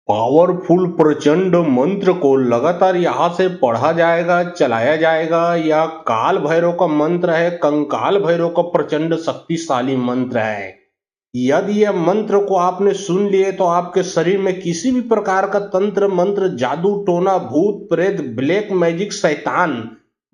Powerful प्रचंड मंत्र को लगातार यहाँ से पढ़ा जाएगा, चलाया जाएगा। यह काल भैरव का मंत्र है, कंकाल भैरव का प्रचंड शक्तिशाली मंत्र है। यदि यह मंत्र को आपने सुन लिए तो आपके शरीर में किसी भी प्रकार का तंत्र मंत्र, जादू टोना, भूत प्रेत, ब्लैक मैजिक, शैतान,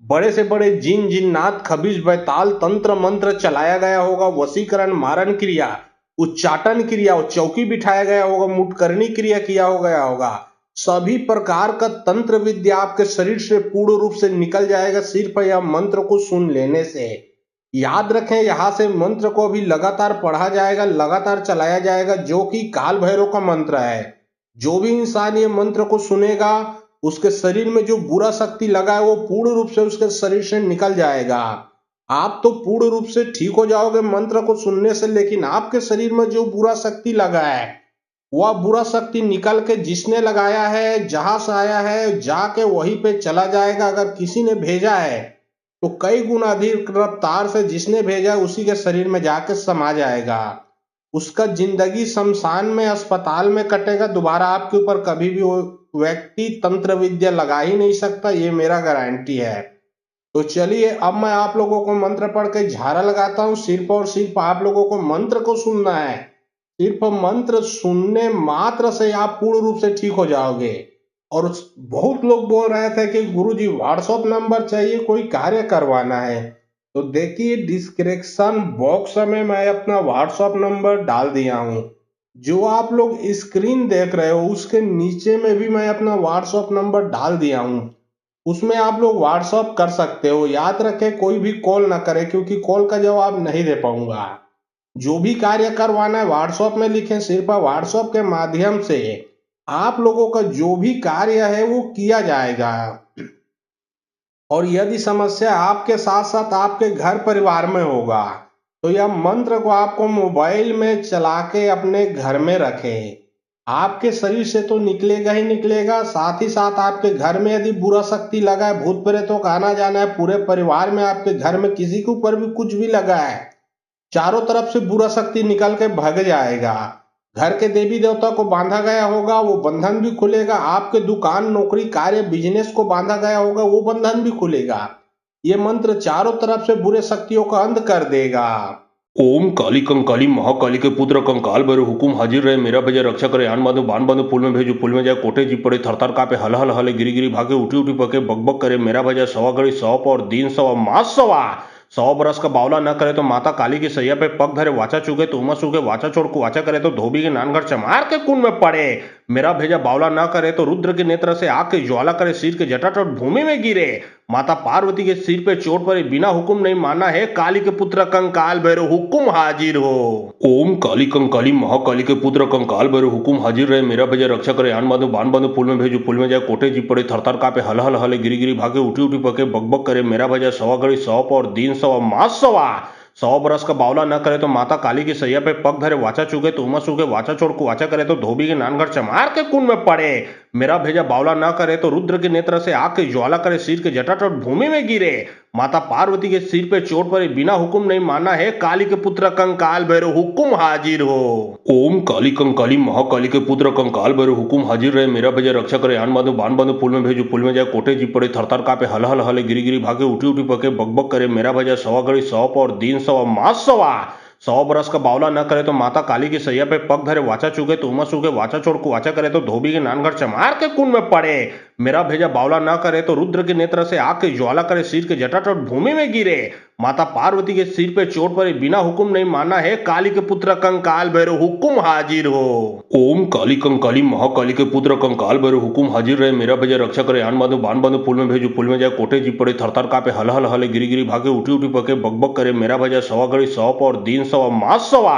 बड़े से बड़े जिन जिन्नात, खबीज बैताल तंत्र मंत्र चलाया गया होगा, वशीकरण, मारण क्रिया, उच्चाटन क्रिया, चौकी बिठाया गया होगा, मुटकरणी क्रिया किया हो गया होगा, सभी प्रकार का तंत्र विद्या आपके शरीर से पूर्ण रूप से निकल जाएगा सिर्फ यह मंत्र को सुन लेने से। याद रखें, यहां से मंत्र को अभी लगातार पढ़ा जाएगा, लगातार चलाया जाएगा, जो कि काल भैरव का मंत्र है। जो भी इंसान ये मंत्र को सुनेगा, उसके शरीर में जो बुरा शक्ति लगा है वो पूर्ण रूप से उसके शरीर से निकल जाएगा। आप तो पूर्ण रूप से ठीक हो जाओगे मंत्र को सुनने से, लेकिन आपके शरीर में जो बुरा शक्ति लगा है वह बुरा शक्ति निकल के जिसने लगाया है, जहां से आया है, जाके वहीं पे चला जाएगा। अगर किसी ने भेजा है तो कई गुना अधिक रफ्तार से जिसने भेजा है उसी के शरीर में जाके समा जाएगा। उसका जिंदगी शमशान में, अस्पताल में कटेगा। दोबारा आपके ऊपर कभी भी वो व्यक्ति तंत्र विद्या लगा ही नहीं सकता, ये मेरा गारंटी है। तो चलिए अब मैं आप लोगों को मंत्र पढ़ के झाड़ा लगाता हूँ। सिर्फ और सिर्फ आप लोगों को मंत्र को सुनना है। सिर्फ मंत्र सुनने मात्र से आप पूर्ण रूप से ठीक हो जाओगे। और बहुत लोग बोल रहे थे कि गुरुजी व्हाट्सएप नंबर चाहिए, कोई कार्य करवाना है। तो देखिए डिस्क्रिप्शन बॉक्स में मैं अपना व्हाट्सएप नंबर डाल दिया हूँ। जो आप लोग स्क्रीन देख रहे हो उसके नीचे में भी मैं अपना व्हाट्सएप नंबर डाल दिया हूँ। उसमें आप लोग व्हाट्सएप कर सकते हो। याद रखें, कोई भी कॉल ना करे, क्योंकि कॉल का जवाब नहीं दे पाऊंगा। जो भी कार्य करवाना है व्हाट्सएप में लिखें। सिर्फ व्हाट्सएप के माध्यम से आप लोगों का जो भी कार्य है वो किया जाएगा। और यदि समस्या आपके साथ साथ आपके घर परिवार में होगा तो यह मंत्र को आपको मोबाइल में चला के अपने घर में रखें। आपके शरीर से तो निकलेगा ही निकलेगा, साथ ही साथ आपके घर में यदि बुरा शक्ति लगा है, भूत प्रेतों का आना जाना है, पूरे परिवार में, आपके घर में किसी के ऊपर भी कुछ भी लगा है, चारों तरफ से बुरा शक्ति निकल के भाग जाएगा। घर के देवी देवता को बांधा गया होगा वो बंधन भी खुलेगा। आपके दुकान, नौकरी, कार्य, बिजनेस को बांधा गया होगा वो बंधन भी खुलेगा। ये मंत्र चारों तरफ से बुरे शक्तियों का अंत कर देगा। ओम काली कंकाली महाकाली के पुत्र कंकाल भैरव हुकुम हाजिर रहे, मेरा भैया रक्षा करे, आन बांधो बान बांधो फूल में भेजो, फूल में जाए कोटे जी पड़े, थरथर कापे, हल हल हले, गिरी गिरी भागे, उठी उठी पके, बकबक करे, मेरा भैया सवा घड़ी 100 और दिन सवा मास सवा 100 बरस का बावला न करे तो माता काली की सैया पे पग धरे, वाचा चुके तो उमा सूखे, वाचा छोड़ को वाचा करे तो धोबी के नानघर चमार के कुंड में पड़े, मेरा भेजा बावला न करे तो रुद्र के नेत्र से आग की ज्वाला करे, सिर के जटाटट भूमि में गिरे, माता पार्वती के सिर पे चोट पड़े, बिना हुक्म नहीं माना है, काली के पुत्र कंकाल भैरव हुकुम हाजिर हो। ओम काली कंकाली महाकाली के पुत्र कंकाल भैरव हुकुम हाजिर रहे, मेरा भैया रक्षा करे, आन बांधो बान बांधो फूल में भेजो, फूल में जाए कोटे जी पड़े, थरथर कापे, हल हल हले, गिरी गिरी भागे, उठी उठी पके, बकबक करे, मेरा भैया सवा घड़ी 100 और दिन सवा मास सवा 100 बरस का बावला न करे तो माता काली की सैया पे पग धरे, वाचा चुके तो उमा सूखे, वाचा छोड़ को वाचा करे तो धोबी के नानघर चमार के कुंड में पड़े, मेरा भेजा बावला न करे तो रुद्र के नेत्र से आग की ज्वाला करे, सिर के जटाटट भूमि में गिरे, माता पार्वती के सिर पे चोट पड़े, बिना हुक्म नहीं माना है, काली के पुत्र कंकाल भैरव हुकुम हाजिर हो। ओम काली कंकाली महाकाली के पुत्र कंकाल भैरव हुकुम हाजिर रहे, मेरा भैया रक्षा करे, आन बांधो बान बांधो फूल में भेजो, फूल में जाए कोटे जी पड़े, थरथर कापे, हल हल हले, गिरी गिरी भागे, उठी उठी पके, बकबक करे, मेरा भैया सवा घड़ी 100 और दिन सवा मास सवा 100 बरस का बावला न करे तो माता काली की सैया पे पग धरे, वाचा चुके तो उमा सूखे, वाचा छोड़ को वाचा करे तो धोबी के नानघर चमार के कुंड में पड़े, मेरा भेजा बावला न करे तो रुद्र के नेत्र से आग की ज्वाला करे, सिर के जटाटट भूमि में गिरे, माता पार्वती के सिर पे चोट पड़े, बिना हुक्म नहीं माना है, काली के पुत्र कंकाल भैरव हुकुम हाजिर हो। ओम काली कंकाली महाकाली के पुत्र कंकाल भैरव हुकुम हाजिर रहे, मेरा भैया रक्षा करे, आन बांधो बान बांधो फूल में भेजो, फूल में जाए कोटे जी पड़े, थरथर कापे, हल हल हले, गिरी गिरी भागे, उठी उठी पके, बकबक करे, मेरा भैया सवा घड़ी 100 और दिन सवा मास सवा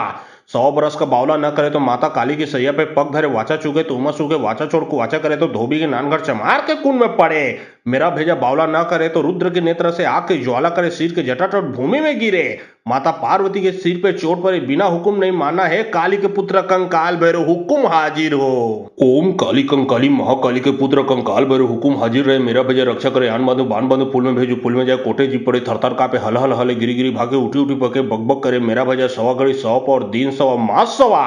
100 बरस का बावला न करे तो माता काली की सैया पे पग धरे, वाचा चुके तो उमा सूखे, वाचा छोड़ को वाचा करे तो धोबी के नानघर चमार के कुंड में पड़े, मेरा भेजा बावला न करे तो रुद्र के नेत्र से आग की ज्वाला करे, सिर के जटाटट भूमि में गिरे, माता पार्वती के सिर पे चोट पड़े, बिना हुक्म नहीं माना है, काली के पुत्र कंकाल भैरव हुकुम हाजिर हो। ओम काली कंकाली महाकाली के पुत्र कंकाल भैरव हुकुम हाजिर रहे, मेरा भैया रक्षा करे, आन बांधो बान बांधो फूल में भेजो, फूल में जाए कोटे जी पड़े, थरथर कापे, हल हल हले, गिरी गिरी भागे, उठी उठी पके, बकबक करे, मेरा भैया सवा घड़ी 100 और दिन सवा मास सवा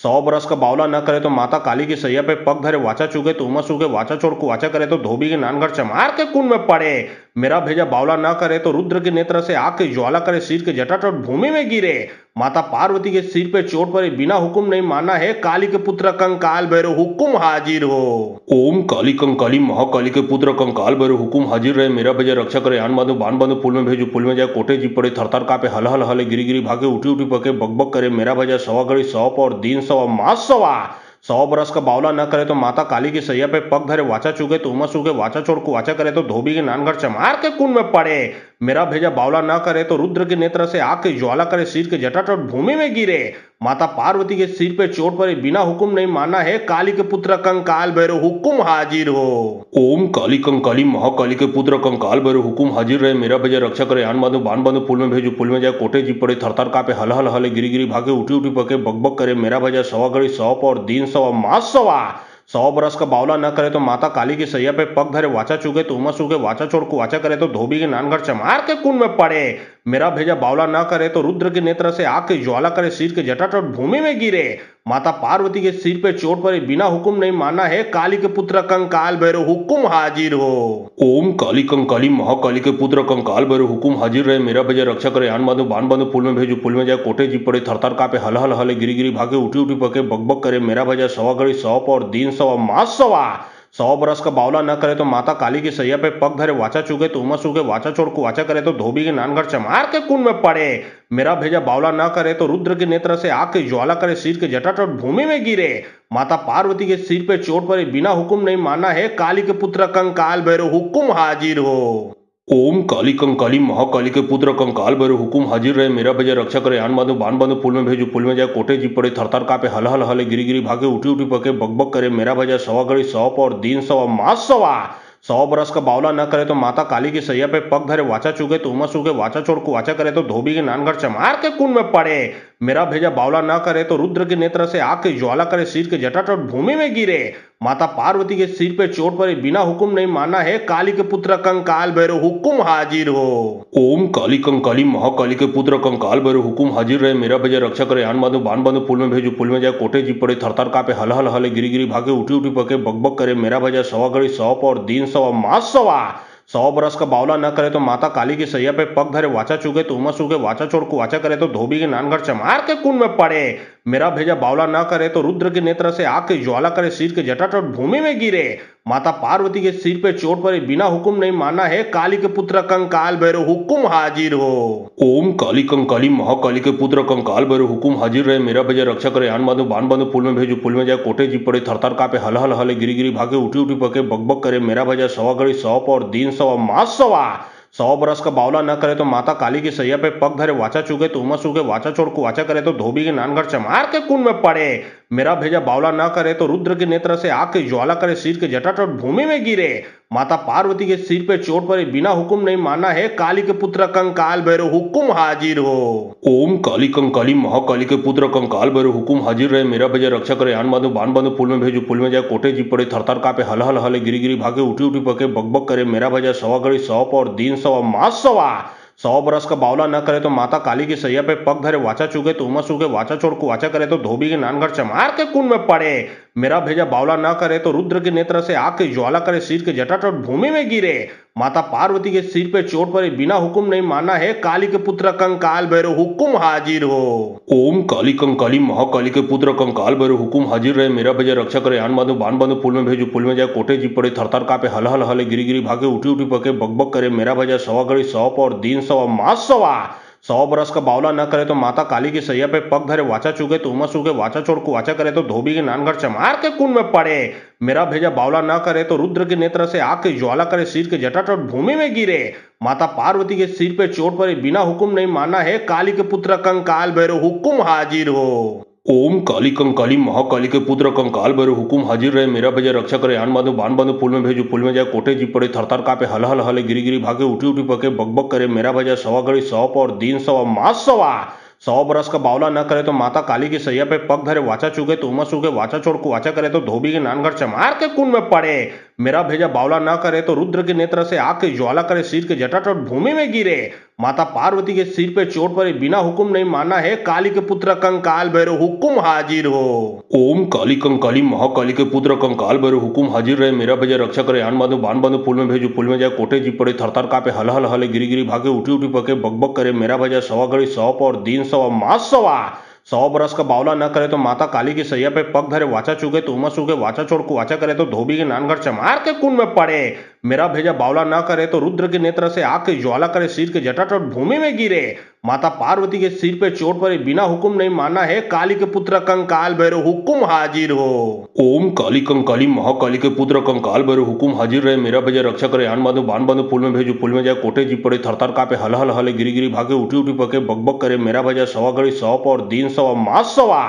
100 बरस का बावला न करे तो माता काली की सैया पे पग धरे वाचा चुके तो उमस उगे वाचा छोड़ कुवाचा करे तो धोबी के नानगढ़ चमार के कुंड में पड़े। मेरा भेजा बावला न करे तो रुद्र के नेत्र से आग की ज्वाला करे, सिर के जटाटट भूमि में गिरे। माता पार्वती के सिर पे चोट पड़े, बिना हुक्म नहीं माना है काली के पुत्र कंकाल भैरव हुक्म हाजिर हो। ओम काली कंकाली महाकाली के पुत्र कंकाल भैरव हुकुम हाजिर रहे, मेरा भैया रक्षा करे, आन बांधो बान बांधो फूल में भेजो, फूल में जाए कोटे जी पड़े, थरथर कापे, हल हल हले गिरी गिरी भागे, उठी उठी पके, बक बक करे, मेरा भैया सवा घड़ी 100 और दिन 100 मास 100 बरस का बावला न करे तो माता काली की सैया पे पग धरे वाचा चुके तो उमस उगे वाचा छोड़ को वाचा करे तो धोबी के नानगढ़ चमार के कुंड में पड़े। मेरा भेजा बावला न करे तो रुद्र के नेत्र से आग की ज्वाला करे, सिर के जटाटट भूमि में गिरे। माता पार्वती के सिर पे चोट पड़े, बिना हुक्म नहीं माना है काली के पुत्र कंकाल भैरव हुक्म हाजिर हो। ओम काली कंकाली महाकाली के पुत्र कंकाल भैरव हुकुम हाजिर रहे, मेरा भैया रक्षा करे, आन बांधो बान बांधो फूल में भेजो, फूल में जाए कोटे जी पड़े, थरथर कापे, हल हल हले गिरी गिरी भागे, उठी उठी पके, बक बक करे, मेरा भैया सवा घड़ी 100 और दिन 100 मास 100 बरस का बावला न करे तो माता काली की सैया पे पग धरे वाचा चुके तो उमस उगे वाचा छोड़ को वाचा करे तो धोबी के नानगढ़ चमार के कुंड में पड़े। मेरा भेजा बावला न करे तो रुद्र के नेत्र से आग की ज्वाला करे, सिर के जटाटट भूमि में गिरे। माता पार्वती के सिर पे चोट पड़े, बिना हुक्म नहीं माना है काली के पुत्र कंकाल भैरव हुक्म हाजिर हो। ओम काली कंकाली महाकाली के पुत्र कंकाल भैरव हुकुम हाजिर रहे, मेरा भैया रक्षा करे, आन बांधो बान बांधो फूल में भेजो, फूल में जाए कोटे जी पड़े, थरथर कापे, हल हल हले गिरी गिरी भागे, उठी उठी पके, बक बक करे, मेरा भैया सवा घड़ी 100 और दिन 100 मास 100 बरस का बावला न करे तो माता काली की सैया पे पग धरे वाचा चुके तो उमस उगे वाचा छोड़ को वाचा करे तो धोबी के नानगढ़ चमार के कुंड में पड़े। मेरा भेजा बावला न करे तो रुद्र के नेत्र से आग की ज्वाला करे, सिर के जटाटट भूमि में गिरे। माता पार्वती के सिर पे चोट पड़े, बिना हुक्म नहीं माना है काली के पुत्र कंकाल भैरव हुक्म हाजिर हो। ओम काली कंकाली महाकाली के पुत्र कंकाल भैरव हुकुम हाजिर रहे, मेरा भैया रक्षा करे, आन बांधो बान बांधो फूल में भेजो, फूल में जाए कोटे जी पड़े, थरथर कापे, हल हल हले गिरी गिरी भागे, उठी उठी पके, बक बक करे, मेरा भैया सवा घड़ी 100 और दिन 100 मास 100 बरस का बावला न करे तो माता काली की सैया पे पग धरे वाचा चुके तो उमस उगे वाचा छोड़ को वाचा करे तो धोबी के नानगढ़ चमार के कुंड में पड़े। मेरा भेजा बावला न करे तो रुद्र के नेत्र से आग की ज्वाला करे, सिर के जटाटट भूमि में गिरे। माता पार्वती के सिर पे चोट पड़े, बिना हुक्म नहीं माना है काली के पुत्र कंकाल भैरव हुक्म हाजिर हो। ओम काली कंकाली महाकाली के पुत्र कंकाल भैरव हुकुम हाजिर रहे, मेरा भैया रक्षा करे, आन बांधो बान बांधो फूल में भेजो, फूल में जाए कोटे जी पड़े, थरथर कापे, हल हल हले गिरी गिरी भागे, उठी उठी पके, बक बक करे, मेरा भैया सवा घड़ी 100 और दिन 100 मास 100 बरस का बावला न करे तो माता काली की सैया पे पग धरे वाचा चुके तो उमस उगे वाचा छोड़ को वाचा करे तो धोबी के नानगढ़ चमार के कुंड में पड़े। मेरा भेजा बावला न करे तो रुद्र के नेत्र से आग की ज्वाला करे, सिर के जटाटट भूमि में गिरे। माता पार्वती के सिर पे चोट पड़े, बिना हुक्म नहीं माना है काली के पुत्र कंकाल भैरव हुक्म हाजिर हो। ओम काली कंकाली महाकाली के पुत्र कंकाल भैरव हुकुम हाजिर रहे, मेरा भैया रक्षा करे, आन बांधो बान बांधो फूल में भेजो, फूल में जाए कोटे जी पड़े, थरथर कापे, हल हल हले गिरी गिरी भागे, उठी उठी पके, बक बक करे, मेरा भैया सवा घड़ी 100 और दिन 100 मास 100 बरस का बावला न करे तो माता काली की सैया पे पग धरे वाचा चुके तो उमस उगे वाचा छोड़ को वाचा करे तो धोबी के नानगढ़ चमार के कुंड में पड़े। मेरा भेजा बावला न करे तो रुद्र के नेत्र से आग की ज्वाला करे, सिर के जटाटट भूमि में गिरे। माता पार्वती के सिर पे चोट पड़े, बिना हुक्म नहीं माना है काली के पुत्र कंकाल भैरव हुक्म हाजिर हो। ओम काली कंकाली महाकाली के पुत्र कंकाल भैरव हुकुम हाजिर रहे, मेरा भैया रक्षा करे, आन बांधो बान बांधो फूल में भेजो, फूल में जाए कोटे जी पड़े, थरथर कापे, हल हल हले गिरी गिरी भागे, उठी उठी पके, बक बक करे, मेरा भैया सवा घड़ी 100 और दिन 100 मास 100 बरस का बावला न करे तो माता काली की सैया पे पग धरे वाचा चुके तो उमस उगे वाचा छोड़ को वाचा करे तो धोबी के नानगढ़ चमार के कुंड में पड़े। मेरा भेजा बावला न करे तो रुद्र के नेत्र से आग की ज्वाला करे, सिर के जटाटट भूमि में गिरे। माता पार्वती के सिर पे चोट पड़े, बिना हुक्म नहीं माना है काली के पुत्र कंकाल भैरव हुक्म हाजिर हो। ओम काली कंकाली महाकाली के पुत्र कंकाल भैरव हुकुम हाजिर रहे, मेरा भैया रक्षा करे, आन बांधो बान बांधो फूल में भेजो, फूल में जाए कोटे जी पड़े, थरथर कापे, हल हल हले गिरी गिरी भागे, उठी उठी पके, बक बक करे, मेरा भैया सवा घड़ी 100 और दिन 100 मास 100 बरस का बावला न करे तो माता काली की सैया पे पग धरे वाचा चुके तो उमस उगे वाचा छोड़ को वाचा करे तो धोबी के नानगढ़ चमार के कुंड में पड़े। मेरा भेजा बावला न करे तो रुद्र के नेत्र से आग की ज्वाला करे, सिर के जटाटट भूमि में गिरे। माता पार्वती के सिर पे चोट पड़े, बिना हुक्म नहीं माना है काली के पुत्र कंकाल भैरव हुक्म हाजिर हो। ओम काली कंकाली महाकाली के पुत्र कंकाल भैरव हुकुम हाजिर रहे, मेरा भैया रक्षा करे, आन बांधो बान बांधो फूल में भेजो, फूल में जाए कोटे जी पड़े, थरथर कापे, हल हल हले गिरी गिरी भागे, उठी उठी पके, बक बक करे, मेरा भैया सवा घड़ी 100 और दिन 100 मास 100 बरस का बावला न करे तो माता काली की सैया पे पग धरे वाचा चुके तो उमस उगे वाचा छोड़ को वाचा करे तो धोबी के नानगढ़ चमार के कुंड में पड़े। मेरा भेजा बावला न करे तो रुद्र के नेत्र से आग की ज्वाला करे, सिर के जटाटट भूमि में गिरे। माता पार्वती के सिर पे चोट पड़े, बिना हुक्म नहीं माना है काली के पुत्र कंकाल भैरव, हुक्म हाजिर हो। ओम काली कंकाली महाकाली के पुत्र कंकाल भैरव, हुकुम हाजिर रहे, मेरा भैया रक्षा करे, आन बांधो बाण बांधो, फूल में भेजो फूल में जाए, कोटे जी पड़े थरथर कापे, हल हल हले गिरी गिरी भागे, उठी उठी पके, बकबक करे, मेरा भैया सवा घड़ी 100 और दिन सवा मास सवा। 100 बरस का बावला न करे तो माता काली की सैया पे पग धरे, वाचा चुके तो उमस उगे, वाचा छोड़ को वाचा करे तो धोबी के नानगढ़ चमार के कुंड में पड़े। मेरा भेजा बावला न करे तो रुद्र के नेत्र से आग की ज्वाला करे, सिर के जटाटट भूमि में गिरे। माता पार्वती के सिर पे चोट पड़े, बिना हुक्म नहीं माना है काली के पुत्र कंकाल भैरव, हुक्म हाजिर हो। ओम काली कंकाली महाकाली के पुत्र कंकाल भैरव, हुकुम हाजिर रहे, मेरा भैया रक्षा करे, आन बांधो बाण बांधो, फूल में भेजो फूल में जाए, कोटे जी पड़े थरथर कापे, हल हल हले गिरी गिरी भागे, उठी उठी पके, बकबक करे, मेरा भैया सवा घड़ी 100 और दिन सवा मास सवा।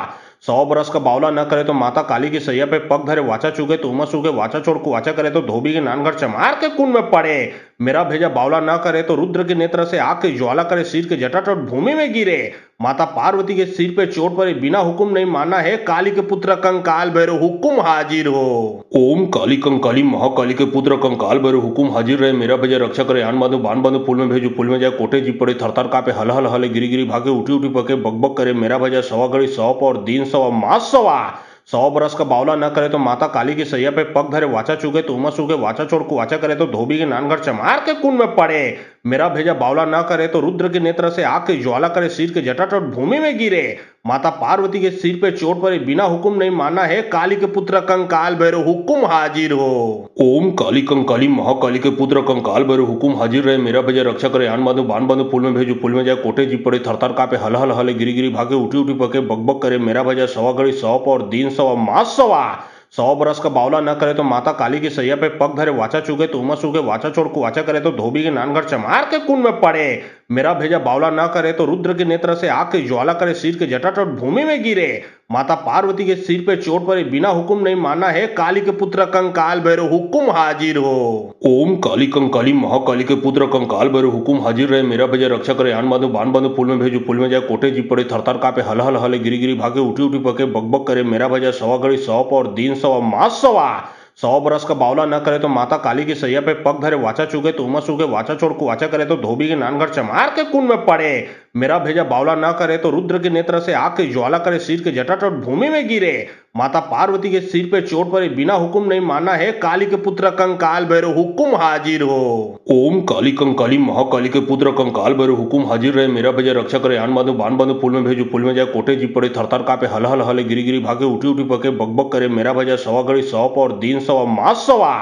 100 बरस का बावला न करे तो माता काली की सैया पे पग धरे, वाचा चुके तो उमस उगे, वाचा छोड़ को वाचा करे तो धोबी के नानगढ़ चमार के कुंड में पड़े। मेरा भेजा बावला न करे तो रुद्र के नेत्र से आग की ज्वाला करे, सिर के जटाटट भूमि में गिरे। माता पार्वती के सिर पे चोट पड़े, बिना हुक्म नहीं माना है काली के पुत्र कंकाल भैरव, हुक्म हाजिर हो। ओम काली कंकाली महाकाली के पुत्र कंकाल भैरव, हुकुम हाजिर रहे, मेरा भैया रक्षा करे, आन बांधो बाण बांधो, फूल में भेजो फूल में जाए, कोटे जी पड़े थरथर कापे, हल हल हले गिरी गिरी भागे, उठी उठी पके, बकबक करे, मेरा भैया सवा घड़ी 100 और दिन सवा मास सवा। 100 बरस का बावला न करे तो माता काली की सैया पे पग धरे, वाचा चुके तो उमस उगे, वाचा छोड़ को वाचा करे तो धोबी के नानगढ़ चमार के कुंड में पड़े। मेरा भेजा बावला न करे तो रुद्र के नेत्र से आग की ज्वाला करे, सिर के जटाटट भूमि में गिरे। माता पार्वती के सिर पे चोट पड़े, बिना हुक्म नहीं माना है काली के पुत्र कंकाल भैरव, हुक्म हाजिर हो। ओम काली कंकाली महाकाली के पुत्र कंकाल भैरव, हुकुम हाजिर रहे, मेरा भैया रक्षा करे, आन बांधो बाण बांधो, फूल में भेजो फूल में जाए, कोटे जी पड़े थरथर कापे, हल हल हले गिरी गिरी भागे, उठी उठी पके, बकबक करे, मेरा भैया सवा घड़ी 100 और दिन सवा मास सवा। 100 बरस का बावला न करे तो माता काली की सैया पे पग धरे, वाचा चुके तो उमस उगे, वाचा छोड़ को वाचा करे तो धोबी के नानगढ़ चमार के कुंड में पड़े। मेरा भेजा बावला न करे तो रुद्र के नेत्र से आग की ज्वाला करे, सिर के जटाटट भूमि में गिरे। माता पार्वती के सिर पे चोट पड़े, बिना हुक्म नहीं माना है काली के पुत्र कंकाल भैरव, हुक्म हाजिर हो। ओम काली कंकाली महाकाली के पुत्र कंकाल भैरव, हुकुम हाजिर रहे, मेरा भैया रक्षा करे, आन बांधो बाण बांधो, फूल में भेजो फूल में जाए, कोटे जी पड़े थरथर कापे, हल हल हले गिरी गिरी भागे, उठी उठी पके, बकबक करे, मेरा भैया सवा घड़ी 100 और दिन सवा मास सवा। 100 बरस का बावला न करे तो माता काली की सैया पे पग धरे, वाचा चुके तो उमस उगे, वाचा छोड़ को वाचा करे तो धोबी के नानगढ़ चमार के कुंड में पड़े। मेरा भेजा बावला न करे तो रुद्र के नेत्र से आग की ज्वाला करे, सिर के जटाटट भूमि में गिरे। माता पार्वती के सिर पे चोट पड़े, बिना हुक्म नहीं माना है काली के पुत्र कंकाल भैरव, हुक्म हाजिर हो। ओम काली कंकाली महाकाली के पुत्र कंकाल भैरव, हुकुम हाजिर रहे, मेरा भैया रक्षा करे, आन बांधो बाण बांधो, फूल में भेजो फूल में जाए, कोटे जी पड़े थरथर कापे, हल हल हले गिरी गिरी भागे, उठी उठी पके, बकबक करे, मेरा भैया सवा घड़ी 100 और दिन सवा मास सवा।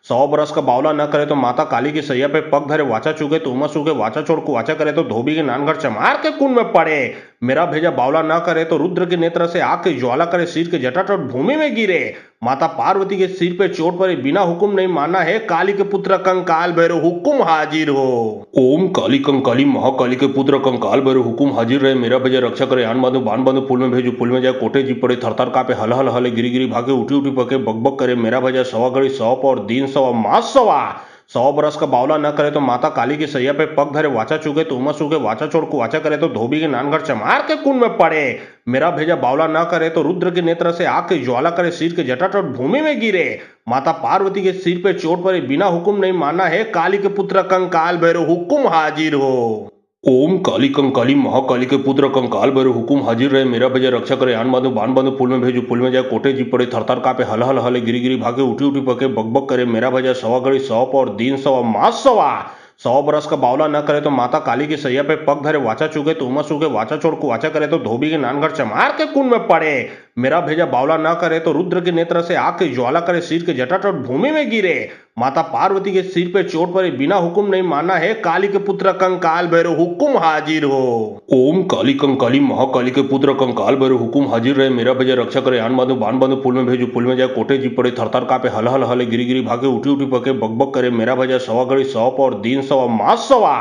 100 बरस का बावला न करे तो माता काली की सैया पे पग धरे, वाचा चुके तो उमस उगे, वाचा छोड़ को वाचा करे तो धोबी के नानगढ़ चमार के कुंड में पड़े। मेरा भेजा बावला न करे तो रुद्र के नेत्र से आग की ज्वाला करे, सिर के जटाटट भूमि में गिरे। माता पार्वती के सिर पे चोट पड़े, बिना हुक्म नहीं माना है काली के पुत्र कंकाल भैरव, हुक्म हाजिर हो। ओम काली कंकाली महाकाली के पुत्र कंकाल भैरव, हुकुम हाजिर रहे, मेरा भैया रक्षा करे, आन बांधो बाण बांधो, फूल में भेजो फूल में जाए, कोटे जी पड़े थरथर कापे, हल हल हले गिरी गिरी भागे, उठी उठी पके, बकबक करे, मेरा भैया सवा घड़ी 100 और दिन सवा मास सवा। 100 बरस का बावला न करे तो माता काली की सैया पे पग धरे, वाचा चुके तो उमस उगे, वाचा छोड़ को वाचा करे तो धोबी के नानगढ़ चमार के कुंड में पड़े। मेरा भेजा बावला न करे तो रुद्र के नेत्र से आग की ज्वाला करे, सिर के जटाटट भूमि में गिरे। माता पार्वती के सिर पे चोट पड़े, बिना हुक्म नहीं माना है काली के पुत्र कंकाल भैरव, हुक्म हाजिर हो। ओम काली कंकाली महाकाली के पुत्र कंकाल भैरव, हुकुम हाजिर रहे, मेरा भैया रक्षा करे, आन बांधो बाण बांधो, फूल में भेजो फूल में जाए, कोटे जी पड़े थरथर कापे, हल हल हले गिरी गिरी भागे, उठी उठी पके, बकबक करे, मेरा भैया सवा घड़ी 100 और दिन सवा मास सवा। 100 बरस का बावला न करे तो माता काली की सैया पे पग धरे, वाचा चुके तो उमस उगे, वाचा छोड़ को वाचा करे तो धोबी के नानगढ़ चमार के कुंड में पड़े। मेरा भेजा बावला न करे तो रुद्र के नेत्र से आग की ज्वाला करे, सिर के जटाटट भूमि में गिरे। माता पार्वती के सिर पे चोट पड़े, बिना हुक्म नहीं माना है काली के पुत्र कंकाल भैरव, हुक्म हाजिर हो। ओम काली कंकाली महाकाली के पुत्र कंकाल भैरव, हुकुम हाजिर रहे, मेरा भैया रक्षा करे, आन बांधो बाण बांधो, फूल में भेजो फूल में जाए, कोटे जी पड़े थरथर कापे, हल हल हले गिरी गिरी भागे, उठी उठी पके, बकबक करे, मेरा भैया सवा घड़ी 100 और दिन सवा मास सवा।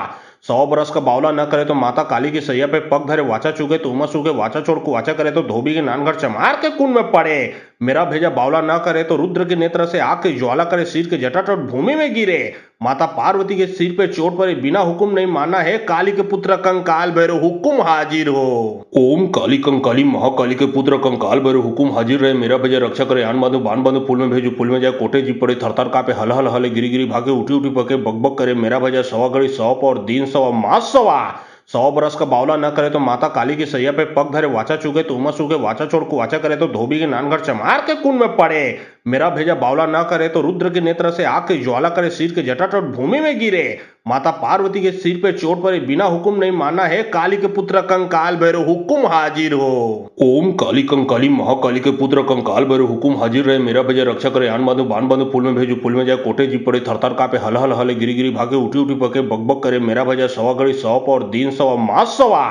100 बरस का बावला न करे तो माता काली की सैया पे पग धरे, वाचा चुके तो उमस उगे, वाचा छोड़ को वाचा करे तो धोबी के नानगढ़ चमार के कुंड में पड़े। मेरा भेजा बावला न करे तो रुद्र के नेत्र से आग की ज्वाला करे, सिर के जटाटट भूमि में गिरे। माता पार्वती के सिर पे चोट पड़े, बिना हुक्म नहीं माना है काली के पुत्र कंकाल भैरव, हुक्म हाजिर हो। ओम काली कंकाली महाकाली के पुत्र कंकाल भैरव, हुकुम हाजिर रहे, मेरा भैया रक्षा करे, आन बांधो बाण बांधो, फूल में भेजो फूल में जाए, कोटे जी पड़े थरथर कापे, हल हल हले गिरी गिरी भागे, उठी उठी पके, बकबक करे, मेरा भैया सवा घड़ी 100 और दिन सवा मास सवा। 100 बरस का बावला न करे तो माता काली की सैया पे पग धरे, वाचा चुके तो उमस उगे, वाचा छोड़ को वाचा करे तो धोबी के नानगढ़ चमार के कुंड में पड़े। मेरा भेजा बावला न करे तो रुद्र के नेत्र से आग की ज्वाला करे, सिर के जटाटट भूमि में गिरे। माता पार्वती के सिर पे चोट पड़े, बिना हुक्म नहीं माना है काली के पुत्र कंकाल भैरव, हुक्म हाजिर हो। ओम काली कंकाली महाकाली के पुत्र कंकाल भैरव, हुकुम हाजिर रहे, मेरा भैया रक्षा करे, आन बांधो बाण बांधो, फूल में भेजो फूल में जाए, कोटे जी पड़े थरथर कापे, हल हल हले गिरी गिरी भागे, उठी उठी पके, बकबक करे, मेरा भैया सवा घड़ी 100 और दिन सवा मास सवा।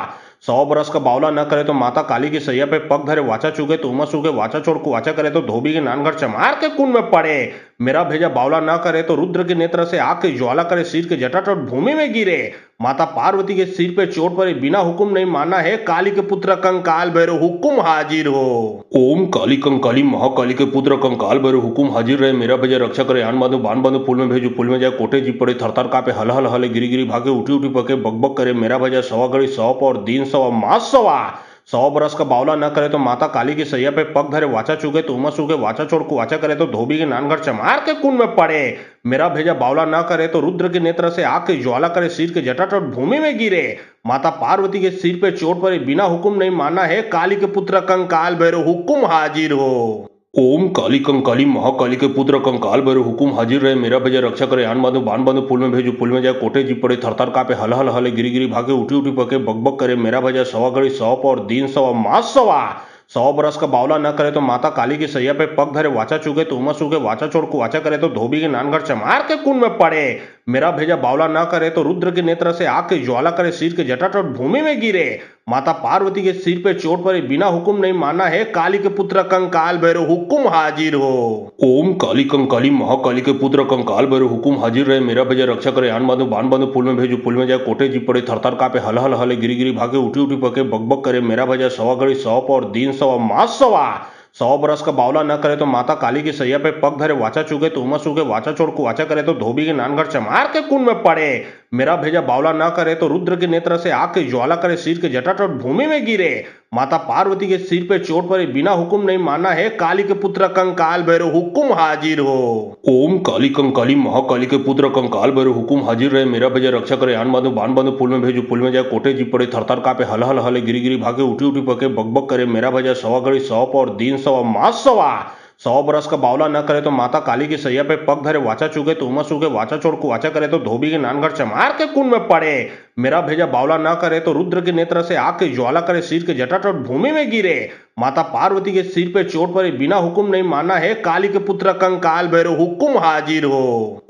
100 बरस का बावला न करे तो माता काली की सैया पे पग धरे, वाचा चुके तो उमस उगे, वाचा छोड़ को वाचा करे तो धोबी के नानगढ़ चमार के कुंड में पड़े। मेरा भेजा बावला न करे तो रुद्र के नेत्र से आग की ज्वाला करे, सिर के जटाटट भूमि में गिरे। माता पार्वती के सिर पे चोट पड़े, बिना हुक्म नहीं माना है काली के पुत्र कंकाल भैरव, हुक्म हाजिर हो। ओम काली कंकाली महाकाली के पुत्र कंकाल भैरव, हुकुम हाजिर रहे, मेरा भैया रक्षा करे, आन बांधो बाण बांधो, फूल में भेजो फूल में जाए, कोटे जी पड़े थरथर कापे, हल हल हले गिरी गिरी भागे, उठी उठी पके, बकबक करे, मेरा भैया सवा घड़ी 100 और दिन सवा मास सवा। 100 बरस का बावला न करे तो माता काली की सैया पे पग धरे, वाचा चुके तो उमस उगे, वाचा छोड़ को वाचा करे तो धोबी के नानगढ़ चमार के कुंड में पड़े। मेरा भेजा बावला न करे तो रुद्र के नेत्र से आग की ज्वाला करे, सिर के जटाटट भूमि में गिरे। माता पार्वती के सिर पे चोट पड़े, बिना हुक्म नहीं माना है काली के पुत्र कंकाल भैरव, हुक्म हाजिर हो। ओम काली कंकाली महाकाली के पुत्र कंकाल भैरव, हुकुम हाजिर रहे, मेरा भैया रक्षा करे, आन बांधो बाण बांधो, फूल में भेजो फूल में जाए, कोटे जी पड़े थरथर कापे, हल हल हले गिरी गिरी भागे, उठी उठी पके, बकबक करे, मेरा भैया सवा घड़ी 100 और दिन सवा मास सवा। 100 बरस का बावला न करे तो माता काली की सैया पे पग धरे, वाचा चुके तो उमस उगे, वाचा छोड़ को वाचा करे तो धोबी के नानगढ़ चमार के कुंड में पड़े। मेरा भेजा बावला न करे तो रुद्र के नेत्र से आग की ज्वाला करे, सिर के जटाटट भूमि में गिरे। माता पार्वती के सिर पे चोट पड़े, बिना हुक्म नहीं माना है काली के पुत्र कंकाल भैरव, हुक्म हाजिर हो। ओम काली कंकाली महाकाली के पुत्र कंकाल भैरव, हुकुम हाजिर रहे, मेरा भैया रक्षा करे, आन बांधो बाण बांधो, फूल में भेजो फूल में जाए, कोटे जी पड़े थरथर कापे, हल हल हले गिरी गिरी भागे, उठी उठी पके, बकबक करे, मेरा भैया सवा घड़ी 100 और दिन सवा मास सवा। 100 बरस का बावला न करे तो माता काली की सैया पे पग धरे, वाचा चुके तो उमस उगे, वाचा छोड़ को वाचा करे तो धोबी के नानगढ़ चमार के कुंड में पड़े। मेरा भेजा बावला न करे तो रुद्र के नेत्र से आग की ज्वाला करे, सिर के जटाटट भूमि में गिरे। माता पार्वती के सिर पे चोट पड़े, बिना हुक्म नहीं माना है काली के पुत्र कंकाल भैरव, हुक्म हाजिर हो। ओम काली कंकाली महाकाली के पुत्र कंकाल भैरव, हुकुम हाजिर रहे, मेरा भैया रक्षा करे, आन बांधो बाण बांधो, फूल में भेजो फूल में जाए, कोटे जी पड़े थरथर कापे, हल हल हले गिरी गिरी भागे, उठी उठी पके, बकबक करे, मेरा भैया सवा घड़ी 100 और दिन सवा मास सवा। 100 बरस का बावला न करे तो माता काली की सैया पे पग धरे, वाचा चुके तो उमस उगे, वाचा छोड़ को वाचा करे तो धोबी के नानगढ़ चमार के कुंड में पड़े। मेरा भेजा बावला न करे तो रुद्र के नेत्र से आग की ज्वाला करे, सिर के जटाटट भूमि में गिरे। माता पार्वती के सिर पे चोट पड़े, बिना हुक्म नहीं माना है काली के पुत्र कंकाल भैरव, हुक्म हाजिर हो।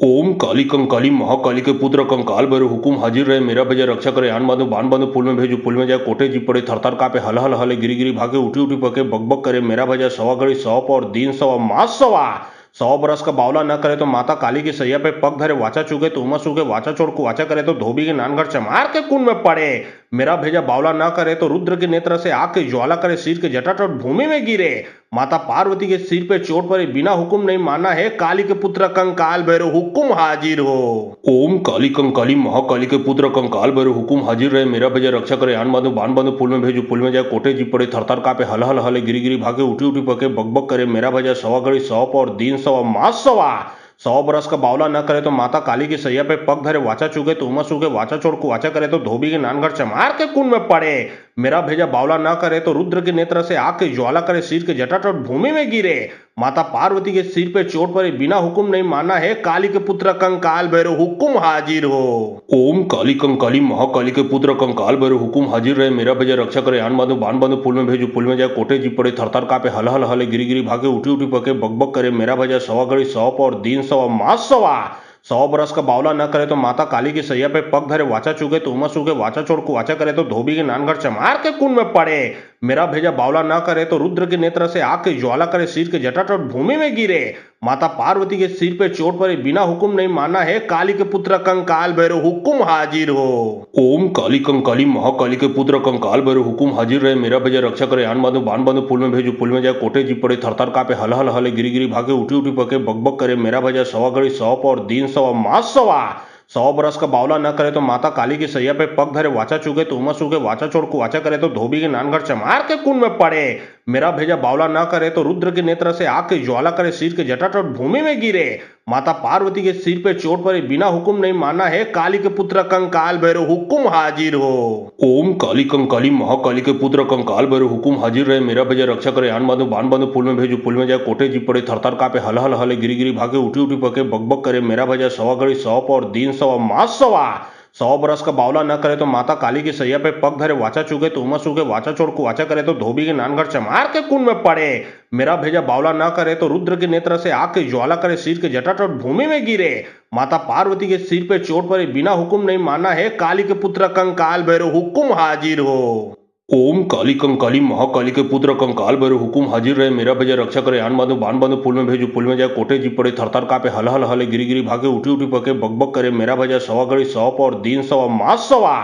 ओम काली कंकाली महाकाली के पुत्र कंकाल भैरव, हुकुम हाजिर रहे, मेरा भैया रक्षा करे, आन बांधो बाण बांधो, फूल में भेजो फूल में जाए, कोटे जी पड़े थरथर कापे, हल हल हले गिरी गिरी भागे, उठी उठी पके, बकबक करे, मेरा भैया सवा घड़ी 100 और दिन सवा मास सवा। 100 बरस का बावला न करे तो माता काली की सैया पे पग धरे, वाचा चुके तो उमस उगे, वाचा छोड़ को वाचा करे तो धोबी के नानगढ़ चमार के कुंड में पड़े। मेरा भेजा बावला न करे तो रुद्र के नेत्र से आग की ज्वाला करे, सिर के जटाटट भूमि में गिरे। माता पार्वती के सिर पे चोट पड़े, बिना हुक्म नहीं माना है काली के पुत्र कंकाल भैरव, हुक्म हाजिर हो। ओम काली कंकाली महाकाली के पुत्र कंकाल भैरव, हुकुम हाजिर रहे, मेरा भैया रक्षा करे, आन बांधो बाण बांधो, फूल में भेजो फूल में जाए, कोटे जी पड़े थरथर कापे, हल हल हले गिरी गिरी भागे, उठी उठी पके, बकबक करे, मेरा भैया सवा घड़ी 100 और दिन सवा मास सवा। 100 बरस का बावला न करे तो माता काली की सैया पे पग धरे, वाचा चुके तो उमस उगे, वाचा छोड़ को वाचा करे तो धोबी के नानगढ़ चमार के कुंड में पड़े। मेरा भेजा बावला न करे तो रुद्र के नेत्र से आग की ज्वाला करे, सिर के जटाटट भूमि में गिरे। माता पार्वती के सिर पे चोट पड़े, बिना हुक्म नहीं माना है काली के पुत्र कंकाल भैरव, हुक्म हाजिर हो। ओम काली कंकाली महाकाली के पुत्र कंकाल भैरव, हुकुम हाजिर रहे, मेरा भैया रक्षा करे, आन बांधो बाण बांधो, फूल में भेजो फूल में जाए, कोटे जी पड़े थरथर कापे, हल हल हले गिरी गिरी भागे, उठी उठी पके, बकबक करे, मेरा भैया सवा घड़ी 100 और दिन सवा मास सवा। 100 बरस का बावला न करे तो माता काली की सैया पे पग धरे, वाचा चुके तो उमस उगे, वाचा छोड़ को वाचा करे तो धोबी के नानगढ़ चमार के कुंड में पड़े। मेरा भेजा बावला न करे तो रुद्र के नेत्र से आग की ज्वाला करे, सिर के जटाटट भूमि में गिरे। माता पार्वती के सिर पे चोट पड़े, बिना हुक्म नहीं माना है, काली के पुत्र कंकाल भैरव हुक्म हाजिर हो। ओम काली कंकाली महाकाली के पुत्र कंकाल भैरव हुकुम हाजिर रहे, मेरा भैया रक्षा करे, आन बांधो बाण बांधो, फूल में भेजो फूल में जाए, कोटे जी पड़े थरथर कापे, हल हल हले गिरी गिरी भागे, उठी उठी पके, बकबक करे, मेरा भैया सवा घड़ी 100 और दिन सवा मास सवा। 100 बरस का बावला न करे तो माता काली की सैया पे पग धरे, वाचा चुके तो उमस उगे, वाचा छोड़ को वाचा करे तो धोबी के नानघर चमार के कुंड में पड़े। मेरा भेजा बावला न करे तो रुद्र के नेत्र से आग की ज्वाला करे, सिर के जटाटट भूमि में गिरे। माता पार्वती के सिर पे चोट पड़े, बिना हुक्म नहीं माना है, काली के पुत्र कंकाल भैरव हुक्म हाजिर हो। ओम काली कंकाली महाकाली के पुत्र कंकाल भैरव हुकुम हाजिर रहे, मेरा भैया रक्षा करे, आन बांधो बाण बांधो, फूल में भेजो फूल में जाए, कोटे जी पड़े थरथर कापे, हल हल हले गिरी गिरी भागे, उठी उठी पके, बकबक करे, मेरा भैया सवा घड़ी 100 और दिन सवा मास सवा। 100 बरस का बावला न करे तो माता काली की सैया पे पग धरे, वाचा चुके तो उमस उगे, वाचा छोड़ को वाचा करे तो धोबी के नानघर चमार के कुंड में पड़े। मेरा भेजा बावला न करे तो रुद्र के नेत्र से आग की ज्वाला करे, सिर के जटाटट भूमि में गिरे। माता पार्वती के सिर पे चोट पड़े, बिना हुक्म नहीं माना है, काली के पुत्र कंकाल भैरव हुक्म हाजिर हो। ओम काली कंकाली महाकाली के पुत्र कंकाल भैरव हुकुम हाजिर रहे, मेरा भैया रक्षा करे, आन बांधो बाण बांधो, फूल में भेजो फूल में जाए, कोटे जी पड़े थरथर कापे, हल हल हले गिरी गिरी भागे, उठी उठी पके, बकबक करे, मेरा भैया सवा घड़ी 100 और दिन सवा मास सवा।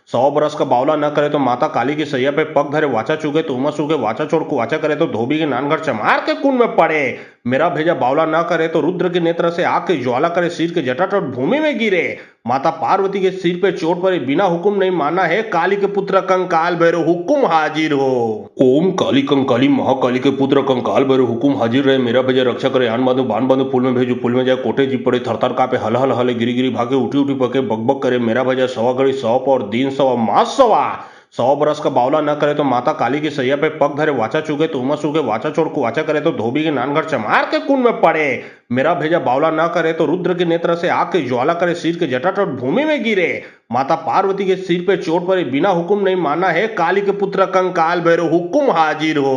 100 बरस का बावला न करे तो माता काली की सैया पे पग धरे, वाचा चुके तो उमस उगे, वाचा छोड़ को वाचा करे तो धोबी के नानघर चमार के कुंड में पड़े। मेरा भेजा बावला न करे तो रुद्र के नेत्र से आग की ज्वाला करे, सिर के जटाटट भूमि में गिरे। माता पार्वती के सिर पे चोट पड़े, बिना हुक्म नहीं माना है, काली के पुत्र कंकाल भैरव हुक्म हाजिर हो। ओम काली कंकाली महाकाली के पुत्र कंकाल भैरव हुकुम हाजिर रहे, मेरा भैया रक्षा करे, आन बांधो बाण बांधो, फूल में भेजो फूल में जाए, कोटे जी पड़े थरथर कापे, हल हल हले गिरी गिरी भागे, उठी उठी पके, बकबक करे, मेरा भैया सवा घड़ी 100 और दिन सवा मास सवा। 100 बरस का बावला न करे तो माता काली की सैया पे पग धरे, वाचा चुके तो उमस उगे, वाचा छोड़ को वाचा करे तो धोबी के नानघर चमार के कुंड में पड़े। मेरा भेजा बावला न करे तो रुद्र के नेत्र से आग की ज्वाला करे, सिर के जटाटट भूमि में गिरे। माता पार्वती के सिर पे चोट पड़े, बिना हुक्म नहीं माना है, काली के पुत्र कंकाल भैरव हुक्म हाजिर हो।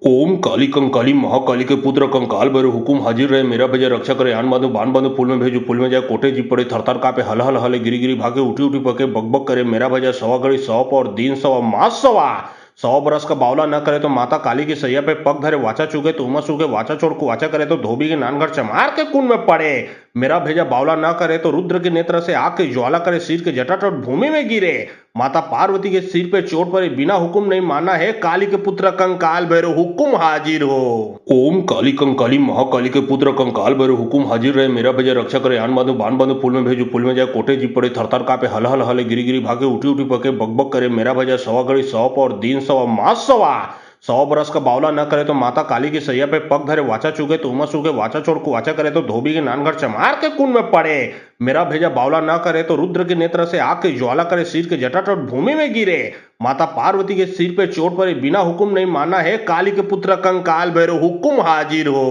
ओम काली कंकाली महाकाली के पुत्र कंकाल भैरव हुकुम हाजिर रहे, मेरा भैया रक्षा करे, आन बांधो बाण बांधो, फूल में भेजो फूल में जाए, कोटे जी पड़े थरथर कापे, हल हल हले गिरी गिरी भागे, उठी उठी पके, बकबक करे, मेरा भैया सवा घड़ी 100 और दिन सवा मास सवा। 100 बरस का बावला न करे तो माता काली की सैया पे पग धरे, वाचा चुके तो उमस उगे, वाचा छोड़ को वाचा करे तो धोबी के नानघर चमार के कुंड में पड़े। मेरा भेजा बावला न करे तो रुद्र के नेत्र से आग की ज्वाला करे, सिर के जटाटट भूमि में गिरे। माता पार्वती के सिर पे चोट पड़े, बिना हुक्म नहीं माना है, काली के पुत्र कंकाल भैरव हुक्म हाजिर हो। ओम काली कंकाली महाकाली के पुत्र कंकाल भैरव हुकुम हाजिर रहे, मेरा भैया रक्षा करे, आन बांधो बाण बांधो, फूल में भेजो फूल में जाए, कोटे जी पड़े थरथर कापे, हल हल हले गिरी गिरी भागे, उठी उठी पके, बकबक करे, मेरा भैया सवा घड़ी 100 और दिन सवा मास सवा। 100 बरस का बावला न करे तो माता काली की सैया पे पग धरे, वाचा चुके तो उमस उगे, वाचा छोड़ को वाचा करे तो धोबी के नानघर चमार के कुंड में पड़े। मेरा भेजा बावला न करे तो रुद्र के नेत्र से आग की ज्वाला करे, सिर के जटाटट भूमि में गिरे। माता पार्वती के सिर पे चोट पड़े, बिना हुक्म नहीं माना है, काली के पुत्र कंकाल भैरव हुक्म हाजिर हो।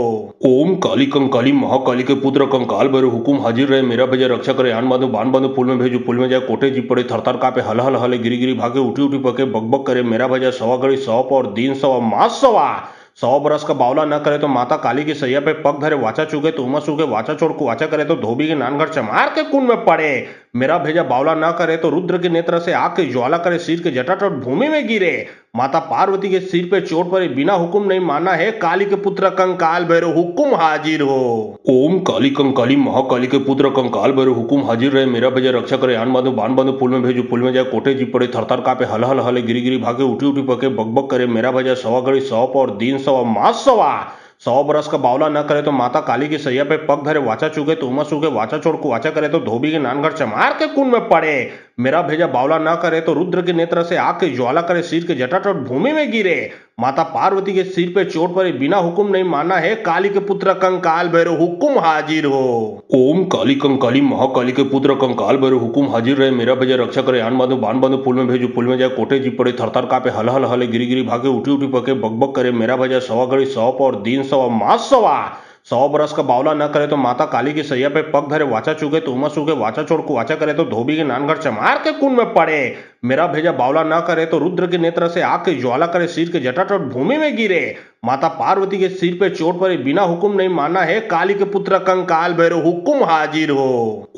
ओम काली कंकाली महाकाली के पुत्र कंकाल भैरव हुकुम हाजिर रहे, मेरा भैया रक्षा करे, आन बांधो बाण बांधो, फूल में भेजो फूल में जाए, कोटे जी पड़े थरथर कापे, हल हल हले गिरी गिरी भागे, उठी उठी पके, बकबक करे, मेरा भैया सवा घड़ी 100 और दिन सवा मास सवा। 100 बरस का बावला न करे तो माता काली की सैया पे पग धरे, वाचा चुके तो उमस उगे, वाचा छोड़ को वाचा करे तो धोबी के नानघर चमार के कुंड में पड़े। मेरा भेजा बावला न करे तो रुद्र के नेत्र से आग की ज्वाला करे, सिर के जटाटट भूमि में गिरे। माता पार्वती के सिर पे चोट पड़े, बिना हुक्म नहीं माना है, काली के पुत्र कंकाल भैरव हुक्म हाजिर हो। ओम काली कंकाली महाकाली के पुत्र कंकाल भैरव हुकुम हाजिर रहे, मेरा भैया रक्षा करे, आन बांधो बाण बांधो, फूल में भेजो फूल में जाए, कोटे जी पड़े थरथर कापे, हल हल हले गिरी गिरी भागे, उठी उठी पके, बकबक करे, मेरा भैया सवा घड़ी 100 और दिन सवा मास सवा। 100 बरस का बावला न करे तो माता काली की सैया पे पग धरे, वाचा चुके तो उमस उगे, वाचा छोड़ को वाचा करे तो धोबी के नानघर चमार के कुंड में पड़े। मेरा भेजा बावला न करे तो रुद्र के नेत्र से आग की ज्वाला करे, सिर के जटाटट भूमि में गिरे। माता पार्वती के सिर पे चोट पड़े, बिना हुक्म नहीं माना है, काली के पुत्र कंकाल भैरव हुक्म हाजिर हो। ओम काली कंकाली महाकाली के पुत्र कंकाल भैरव हुकुम हाजिर रहे, मेरा भैया रक्षा करे, आन बांधो बाण बांधो, फूल में भेजो फूल में जाए, कोटे जी पड़े थरथर कापे, हल हल हले गिरी गिरी भागे, उठी उठी पके, बकबक करे, मेरा भैया सवा घड़ी 100 और दिन सवा मास सवा। 100 बरस का बावला न करे तो माता काली की सैया पे पग धरे, वाचा चुके तो उमस उगे, वाचा छोड़ को वाचा करे तो धोबी के नानघर चमार के कुंड में पड़े। मेरा भेजा बावला न करे तो रुद्र के नेत्र से आग की ज्वाला करे, सिर के जटाटट भूमि में गिरे। माता पार्वती के सिर पे चोट पड़ी, बिना हुक्म नहीं माना है काली के पुत्र कंकाल भैरव, हुक्म हाजिर हो।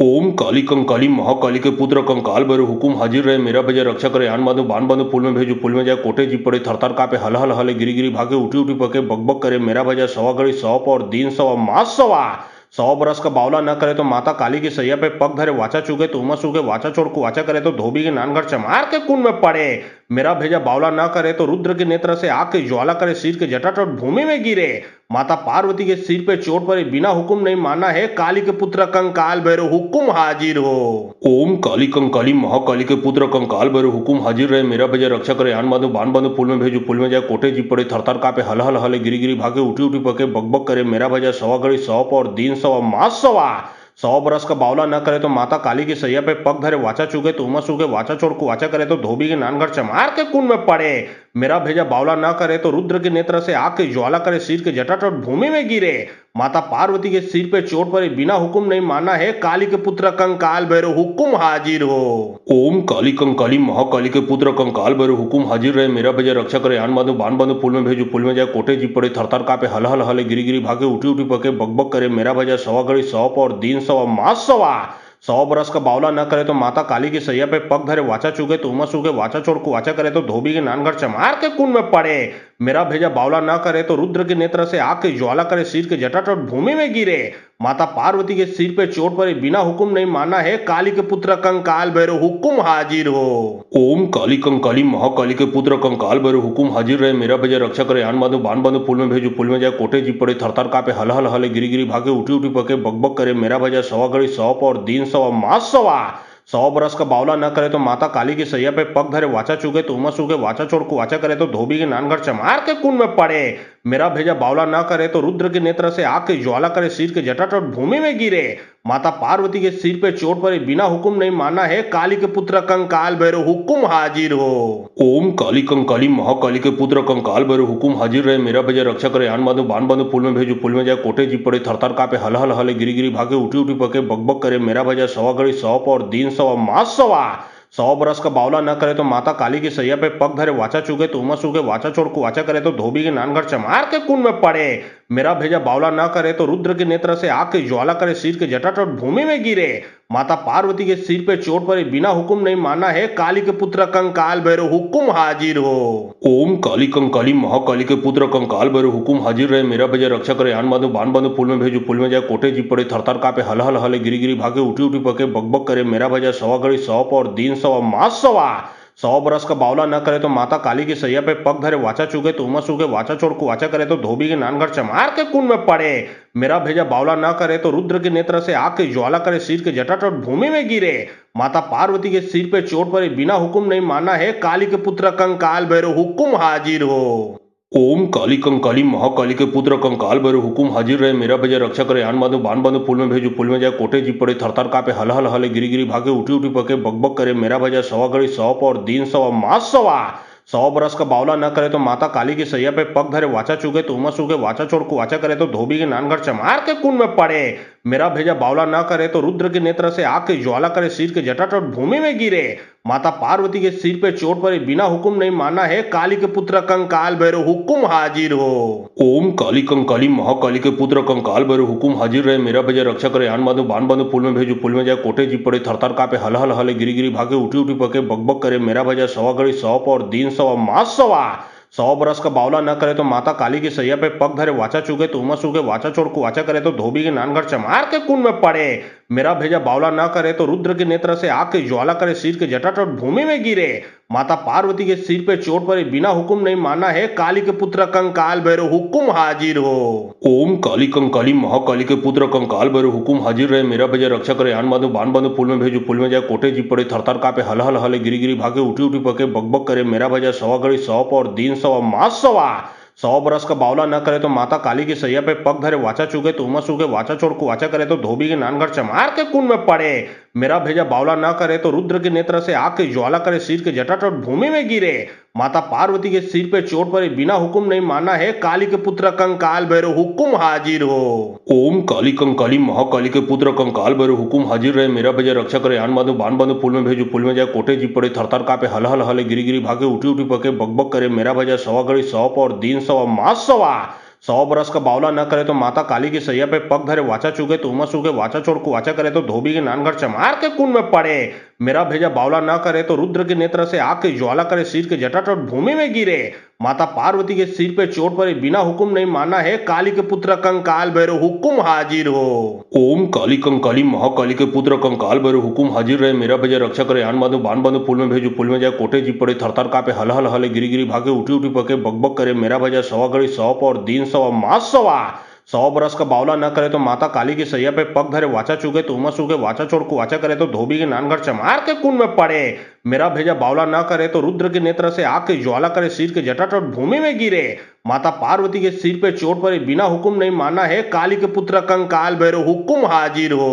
ओम काली कंकाली महाकाली के पुत्र कंकाल भैरव, हुकुम हाजिर रहे। मेरा भैया रक्षा करे, आन बांधो बांध बांधो, फूल में भेजो फूल में जाए, कोटे जी पड़े थरथर कापे, हल हल हले गिरी गिरी भागे, उठी उठी पके बकबक करे। मेरा भैया सवा घड़ी 100 और दिन सवा मास सवा 100 बरस का बावला न करे तो माता काली की सैया पे पग धरे, वाचा चुके तो उमा सूखे, वाचा छोड़ को वाचा करे तो धोबी के नानगढ़ चमार के कुंड में पड़े। मेरा भेजा बावला न करे तो रुद्र के नेत्र से आग की ज्वाला करे, सिर के जटाटट भूमि में गिरे। माता पार्वती के सिर पे चोट पड़ी, बिना हुक्म नहीं माना है काली के पुत्र कंकाल भैरव, हुक्म हाजिर हो। ओम काली कंकाली महाकाली के पुत्र कंकाल भैरव, हुकुम हाजिर रहे। मेरा भैया रक्षा करे, आन बांधो बांध बांधो, फूल में भेजो फूल में जाए, कोटे जी पड़े थरथर कापे, हल हल हले गिरी गिरी भागे, उठी उठी पके बकबक करे। मेरा भैया सवा घड़ी 100 और दिन सवा मास सवा 100 बरस का बावला न करे तो माता काली की सैया पे पग धरे, वाचा चुके तो उमा सूखे, वाचा छोड़ को वाचा करे तो धोबी के नानगढ़ चमार के कुंड में पड़े। मेरा भेजा बावला न करे तो रुद्र के नेत्र से आग की ज्वाला करे, सिर के जटाटट भूमि में गिरे। माता पार्वती के सिर पे चोट पड़ी, बिना हुक्म नहीं माना है काली के पुत्र कंकाल भैरव, हुक्म हाजिर हो। ओम काली कंकाली महाकाली के पुत्र कंकाल भैरव, हुकुम हाजिर रहे। मेरा भैया रक्षा करे, आन बांधो बांध बांधो, फूल में भेजो फूल में जाए, कोटे जी पड़े थरथर कापे, हल हल हले गिरी गिरी भागे, उठी उठी पके बकबक करे। मेरा भैया सवा घड़ी 100 और दिन सवा मास सवा 100 बरस का बावला न करे तो माता काली की सैया पे पग धरे, वाचा चुके तो उमा सूखे, वाचा छोड़ को वाचा करे तो धोबी के नानगढ़ चमार के कुंड में पड़े। मेरा भेजा बावला न करे तो रुद्र के नेत्र से आग की ज्वाला करे, सिर के जटाटट भूमि में गिरे। माता पार्वती के सिर पे चोट पड़ी, बिना हुक्म नहीं माना है काली के पुत्र कंकाल भैरव, हुक्म हाजिर हो। ओम काली कंकाली महाकाली के पुत्र कंकाल भैरव, हुकुम हाजिर रहे। मेरा भैया रक्षा करे, आन बांधो बांध बांधो, फूल में भेजो फूल में जाए, कोटे जी पड़े थरथर कापे, हल हल हले गिरी गिरी भागे, उठी उठी पके बकबक करे। मेरा भैया सवा घड़ी 100 और दिन सवा मास सवा 100 बरस का बावला न करे तो माता काली की सैया पे पग धरे, वाचा चुके तो उमा सूखे, वाचा छोड़ को वाचा करे तो धोबी के नानगढ़ चमार के कुंड में पड़े। मेरा भेजा बावला न करे तो रुद्र के नेत्र से आग की ज्वाला करे, सिर के जटाटट भूमि में गिरे। माता पार्वती के सिर पे चोट पड़ी, बिना हुक्म नहीं माना है काली के पुत्र कंकाल भैरव, हुक्म हाजिर हो। ओम काली कंकाली महाकाली के पुत्र कंकाल भैरव, हुकुम हाजिर रहे। मेरा भैया रक्षा करे, आन बांधो बांध बांधो, फूल में भेजो फूल में जाए, कोटे जी पड़े थरथर कापे, हल हल हले गिरी गिरी भागे, उठी उठी पके बकबक करे। मेरा भैया सवा घड़ी 100 और दिन सवा मास सवा 100 बरस का बावला न करे तो माता काली की सैया पे पग धरे, वाचा चुके तो उमा सूखे, वाचा छोड़ को वाचा करे तो धोबी के नानगढ़ चमार के कुंड में पड़े। मेरा भेजा बावला न करे तो रुद्र के नेत्र से आग की ज्वाला करे, सिर के जटाटट भूमि में गिरे। माता पार्वती के सिर पे चोट पड़ी, बिना हुक्म नहीं माना है काली के पुत्र कंकाल भैरव, हुक्म हाजिर हो। ओम काली कंकाली महाकाली के पुत्र कंकाल भैरव, हुकुम हाजिर रहे। मेरा भैया रक्षा करे, आन बांधो बांध बांधो, फूल में भेजो फूल में जाए, कोटे जी पड़े थरथर कापे, हल हल हले गिरी गिरी भागे, उठी उठी पके बकबक करे। मेरा भैया सवा घड़ी 100 और दिन सवा मास सवा 100 बरस का बावला न करे तो माता काली की सैया पे पग धरे, वाचा चुके तो उमा सूखे, वाचा छोड़ को वाचा करे तो धोबी के नानगढ़ चमार के कुंड में पड़े। मेरा भेजा बावला न करे तो रुद्र के नेत्र से आग की ज्वाला करे, सिर के जटाटट भूमि में गिरे। माता पार्वती के सिर पे चोट पड़ी, बिना हुक्म नहीं माना है काली के पुत्र कंकाल भैरव, हुक्म हाजिर हो। ओम काली कंकाली महाकाली के पुत्र कंकाल भैरव, हुकुम हाजिर रहे। मेरा भैया रक्षा करे, आन बांधो बांध बांधो, फूल में भेजो फूल में जाए, कोटे जी पड़े थरथर कापे, हल हल हले गिरी गिरी भागे, उठी उठी पके बकबक करे। मेरा भैया सवा घड़ी 100 और दिन सवा मास सवा 100 बरस का बावला न करे तो माता काली की सैया पे पग धरे, वाचा चुके तो उमा सूखे, वाचा छोड़ को वाचा करे तो धोबी के नानगढ़ चमार के कुंड में पड़े। मेरा भेजा बावला न करे तो रुद्र के नेत्र से आग की ज्वाला करे, सिर के जटाटट भूमि में गिरे। माता पार्वती के सिर पे चोट पड़ी, बिना हुक्म नहीं माना है काली के पुत्र कंकाल भैरव, हुक्म हाजिर हो। ओम काली कंकाली महाकाली के पुत्र कंकाल भैरव, हुकुम हाजिर रहे। मेरा भैया रक्षा करे, आन बांधो बांध बांधो, फूल में भेजो फूल में जाए, कोटे जी पड़े थरथर कापे, हल हल हले गिरी गिरी भागे, उठी उठी पके बकबक करे। मेरा भैया सवा घड़ी 100 और दिन सवा मास सवा 100 बरस का बावला न करे तो माता काली की सैया पे पग धरे, वाचा चुके तो उमा सूखे, वाचा छोड़ को वाचा करे तो धोबी के नानगढ़ चमार के कुंड में पड़े। मेरा भेजा बावला न करे तो रुद्र के नेत्र से आग की ज्वाला करे, सिर के जटाटट भूमि में गिरे। माता पार्वती के सिर पे चोट पड़ी, बिना हुक्म नहीं माना है काली के पुत्र कंकाल भैरव, हुक्म हाजिर हो। ओम काली कंकाली महाकाली के पुत्र कंकाल भैरव, हुकुम हाजिर रहे। मेरा भैया रक्षा करे, आन बांधो बांध बांधो, फूल में भेजो फूल में जाए, कोटे जी पड़े थरथर कापे, हल हल हले गिरी गिरी भागे, उठी उठी पके बकबक करे। मेरा भैया सवा घड़ी 100 और दिन सवा मास सवा 100 बरस का बावला न करे तो माता काली की सैया पे पग धरे, वाचा चुके तो उमा सूखे, वाचा छोड़ को वाचा करे तो धोबी के नानगढ़ चमार के कुंड में पड़े। मेरा भेजा बावला न करे तो रुद्र के नेत्र से आग की ज्वाला करे, सिर के जटाटट भूमि में गिरे। माता पार्वती के सिर पे चोट पड़े, बिना हुक्म नहीं माना है काली के पुत्र कंकाल भैरव, हुक्म हाजिर हो। ओम काली कंकाली महाकाली के पुत्र कंकाल भैरव, हुकुम हाजिर रहे, मेरा भैया रक्षा करे, आन बांधो बाण बांधो, फूल में भेजो फूल में जाए, कोटे जी पड़े थरथर कापे, हल हल हले गिरी गिरी भागे, उठी उठी पके, बकबक करे, मेरा भैया सवा घड़ी 100 और दिन सवा मास सवा। 100 बरस का बावला न करे तो माता काली की सैया पे पग धरे, वाचा चुके तो उमा सूखे, वाचा छोड़ को वाचा करे तो धोबी के नानघर चमार के कुंड में पड़े। मेरा भेजा बावला न करे तो रुद्र के नेत्र से आग की ज्वाला करे, सिर के जटाटट भूमि में गिरे। माता पार्वती के सिर पे चोट पड़े, बिना हुक्म नहीं माना है काली के पुत्र कंकाल भैरव, हुक्म हाजिर हो। ओम काली कंकाली महाकाली के पुत्र कंकाल भैरव, हुकुम हाजिर रहे, मेरा भैया रक्षा करे, आन बांधो बाण बांधो, फूल में भेजो फूल में जाए, कोटे जी पड़े थरथर कापे, हल हल हले गिरी गिरी भागे, उठी उठी पके, बकबक करे, मेरा भैया सवा घड़ी 100 और दिन सवा मास सवा। 100 बरस का बावला न करे तो माता काली की सैया पे पग धरे, वाचा चुके तो उमा सूखे, वाचा छोड़ को वाचा करे तो धोबी के नानघर चमार के कुंड में पड़े। मेरा भेजा बावला न करे तो रुद्र के नेत्र से आग की ज्वाला करे, सिर के जटाटट भूमि में गिरे। माता पार्वती के सिर पे चोट पड़े, बिना हुक्म नहीं माना है काली के पुत्र कंकाल भैरव, हुक्म हाजिर हो।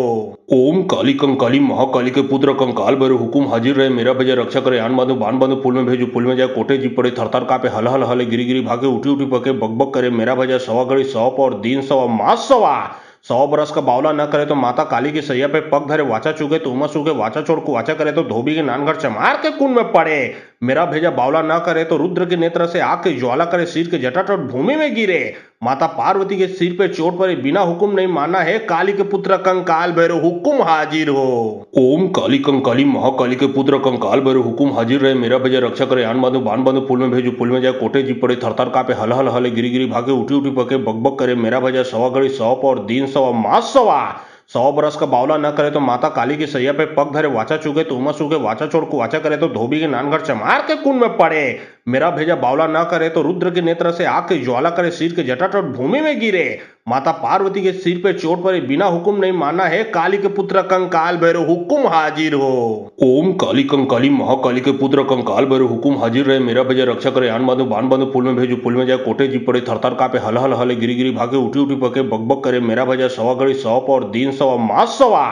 ओम काली कंकाली महाकाली के पुत्र कंकाल भैरव, हुकुम हाजिर रहे, मेरा भैया रक्षा करे, आन बांधो बाण बांधो, फूल में भेजो फूल में जाए, कोटे जी पड़े थरथर कापे, हल हल हले गिरी गिरी भागे, उठी उठी पके, बकबक करे, मेरा भैया सवा घड़ी 100 और दिन सवा मास सवा। 100 बरस का बावला न करे तो माता काली की सैया पे पग धरे, वाचा चुके तो उमा सूखे, वाचा छोड़ को वाचा करे तो धोबी के नानघर चमार के कुंड में पड़े। मेरा भेजा बावला न करे तो रुद्र के नेत्र से आग की ज्वाला करे, सिर के जटाटट भूमि में गिरे। माता पार्वती के सिर पे चोट पड़े, बिना हुक्म नहीं माना है काली के पुत्र कंकाल भैरव, हुक्म हाजिर हो। ओम काली कंकाली महाकाली के पुत्र कंकाल भैरव, हुकुम हाजिर रहे, मेरा भैया रक्षा करे, आन बांधो बाण बांधो, फूल में भेजो फूल में जाए, कोटे जी पड़े थरथर कापे, हल हल हले गिरी गिरी भागे, उठी उठी पके, बकबक करे, मेरा भैया सवा घड़ी 100 और दिन सवा मास सवा। 100 बरस का बावला न करे तो माता काली की सैया पे पग धरे, वाचा चुके तो उमा सूखे, वाचा छोड़ को वाचा करे तो धोबी के नानघर चमार के कुंड में पड़े। मेरा भेजा बावला न करे तो रुद्र के नेत्र से आग की ज्वाला करे, सिर के जटाटट भूमि में गिरे। माता पार्वती के सिर पे चोट पड़े, बिना हुक्म नहीं माना है काली के पुत्र कंकाल भैरव, हुक्म हाजिर हो। ओम काली कंकाली महाकाली के पुत्र कंकाल भैरव, हुकुम हाजिर रहे, मेरा भैया रक्षा करे, आन बांधो बाण बांधो, फूल में भेजो फूल में जाए, कोटे जी पड़े थरथर कापे, हल हल हले गिरी गिरी भागे, उठी उठी पके, बकबक करे, मेरा भैया सवा घड़ी 100 और दिन सवा मास सवा।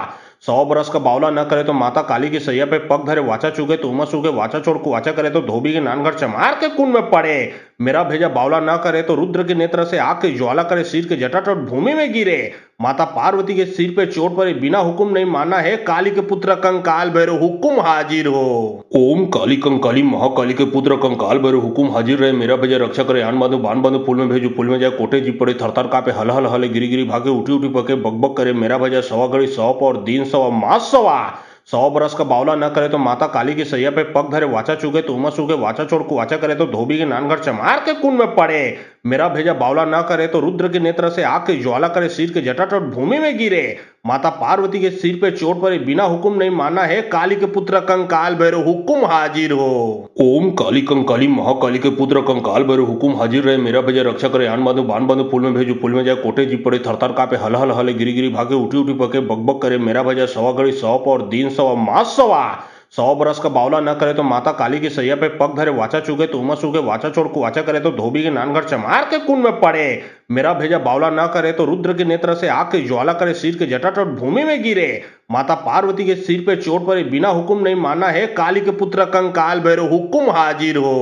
100 बरस का बावला न करे तो माता काली की सैया पे पग धरे, वाचा चुके तो उमा सूखे, वाचा छोड़ को वाचा करे तो धोबी के नानघर चमार के कुंड में पड़े। मेरा भेजा बावला न करे तो रुद्र के नेत्र से आग की ज्वाला करे, सिर के जटाटट भूमि में गिरे। माता पार्वती के सिर पे चोट पड़े, बिना हुक्म नहीं माना है काली के पुत्र कंकाल भैरव, हुक्म हाजिर हो। ओम काली कंकाली महाकाली के पुत्र कंकाल भैरव, हुकुम हाजिर रहे, मेरा भैया रक्षा करे, आन बांधो बाण बांधो, फूल में भेजो फूल में जाए, कोटे जी पड़े थरथर कापे, हल हल हले गिरी गिरी भागे, उठी उठी पके, बकबक करे, मेरा भैया सवा घड़ी 100 और दिन सवा मास सवा। 100 बरस का बावला न करे तो माता काली की सैया पे पग धरे, वाचा चुके तो उमा सूखे, वाचा छोड़ को वाचा करे तो धोबी के नानघर चमार के कुंड में पड़े। मेरा भेजा बावला न करे तो रुद्र के नेत्र से आग की ज्वाला करे, सिर के जटाटट भूमि में गिरे। माता पार्वती के सिर पे चोट पड़े, बिना हुक्म नहीं माना है काली के पुत्र कंकाल भैरव, हुक्म हाजिर हो। ओम काली कंकाली महाकाली के पुत्र कंकाल भैरव, हुकुम हाजिर रहे, मेरा भैया रक्षा करे, आन बांधो बाण बांधो, फूल में भेजो फूल में जाए, कोटे जी पड़े थरथर कापे, हल हल हले गिरी गिरी भागे, उठी उठी पके, बकबक करे, मेरा भैया सवा घड़ी 100 और दिन सवा मास सवा। 100 बरस का बावला न करे तो माता काली की सैया पे पग धरे, वाचा चुके तो उमा सूखे, वाचा छोड़ को वाचा करे तो धोबी के नानघर चमार के कुंड में पड़े। मेरा भेजा बावला न करे तो रुद्र के नेत्र से आग की ज्वाला करे, सिर के जटाटट भूमि में गिरे। माता पार्वती के सिर पे चोट पड़े, बिना हुक्म नहीं माना है काली के पुत्र कंकाल भैरव, हुक्म हाजिर हो।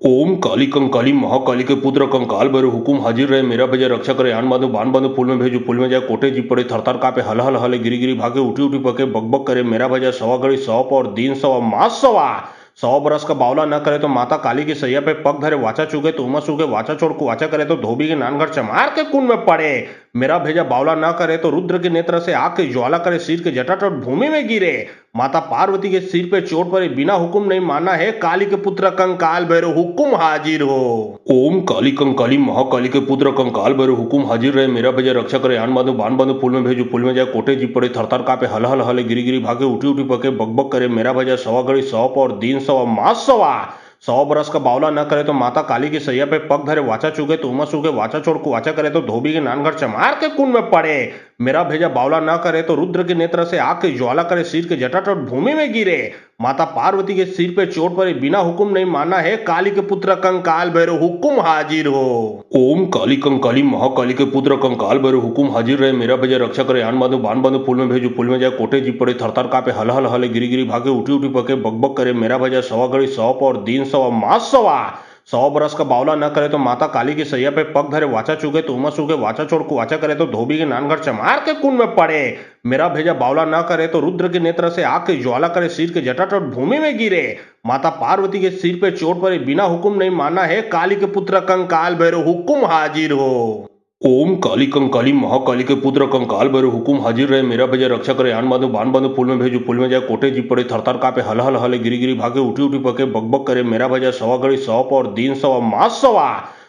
ओम काली कंकाली महाकाली के पुत्र कंकाल भैरव, हुकुम हाजिर रहे, मेरा भैया रक्षा करे, आन बांधो बाण बांधो, फूल में भेजो फूल में जाए, कोटे जी पड़े थरथर कापे, हल हल हले गिरी गिरी भागे, उठी उठी पके, बकबक करे, मेरा भैया सवा घड़ी 100 और दिन सवा मास सवा। 100 बरस का बावला न करे तो माता काली की सैया पे पग धरे, वाचा चुके तो उमा सूखे, वाचा छोड़ को वाचा करे तो धोबी के नानघर चमार के कुंड में पड़े। मेरा भेजा बावला न करे तो रुद्र के नेत्र से आग की ज्वाला करे, सिर के जटाटट भूमि में गिरे। माता पार्वती के सिर पे चोट पड़े, बिना हुक्म नहीं माना है काली के पुत्र कंकाल भैरव, हुक्म हाजिर हो। ओम काली कंकाली महाकाली के पुत्र कंकाल भैरव, हुकुम हाजिर रहे, मेरा भैया रक्षा करे, आन बांधो बाण बांधो, फूल में भेजो फूल में जाए, कोटे जी पड़े थरथर कापे, हल हल हले गिरी गिरी भागे, उठी उठी पके, बकबक करे, मेरा भैया सवा घड़ी 100 और दिन सवा मास सवा। 100 बरस का बावला न करे तो माता काली की सैया पे पग धरे, वाचा चुके तो उमा सूखे, वाचा छोड़ को वाचा करे तो धोबी के नानघर चमार के कुंड में पड़े। मेरा भेजा बावला न करे तो रुद्र के नेत्र से आग की ज्वाला करे, सिर के जटाटट भूमि में गिरे। माता पार्वती के सिर पे चोट पड़े, बिना हुक्म नहीं माना है काली के पुत्र कंकाल भैरव, हुक्म हाजिर हो। ओम काली कंकाली महाकाली के पुत्र कंकाल भैरव, हुकुम हाजिर रहे, मेरा भैया रक्षा करे, आन बांधो बाण बांधो, फूल में भेजो फूल में जाए, कोटे जी पड़े थरथर कापे, हल हल हले गिरी गिरी भागे, उठी उठी पके, बकबक करे, मेरा भैया सवा घड़ी 100 और दिन सवा मास सवा। 100 बरस का बावला न करे तो माता काली की सैया पे पग धरे, वाचा चुके तो उमस उगे, वाचा छोड़ को वाचा करे तो धोबी के नानघर चमार के कुंड में पड़े। मेरा भेजा बावला न करे तो रुद्र के नेत्र से आग की ज्वाला करे, सिर के जटाटट भूमि में गिरे। माता पार्वती के सिर पे चोट पड़े, बिना हुक्म नहीं माना है काली के पुत्र कंकाल भैरव, हुक्म हाजिर हो। ओम काली कंकाली महाकाली के पुत्र कंकाल भैरव, हुकुम हाजिर रहे, मेरा भैया रक्षा करे, आन बांधो बाण बांधो, फूल में भेजो फूल में जाए, कोटे जी पड़े थरथर कापे, हल हल हले गिरी गिरी भागे, उठी उठी पके, बकबक करे, मेरा भैया सवा घड़ी 100 और दिन सवा मास सवा।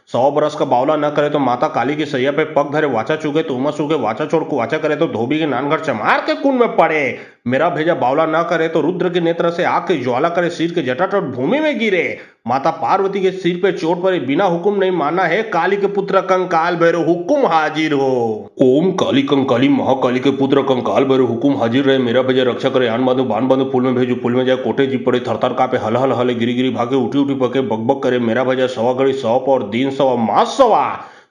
100 बरस का बावला न करे तो माता काली की सैया पे पग धरे, वाचा चुके तो उमस उगे, वाचा छोड़ को वाचा करे तो धोबी के नानघर चमार के कुंड में पड़े। मेरा भेजा बावला न करे तो रुद्र के नेत्र से आग की ज्वाला करे, सिर के जटाटट भूमि में गिरे। माता पार्वती के सिर पे चोट पड़े, बिना हुक्म नहीं माना है काली के पुत्र कंकाल भैरव, हुक्म हाजिर हो। ओम काली कंकाली महाकाली के पुत्र कंकाल भैरव, हुकुम हाजिर रहे, मेरा भैया रक्षा करे, आन बांधो बाण बांधो, फूल में भेजो फूल में जाए, कोटे जी पड़े थरथर कापे, हल हल हले गिरी गिरी भागे, उठी उठी पके, बकबक करे, मेरा भैया सवा घड़ी 100 और दिन सवा मास सवा।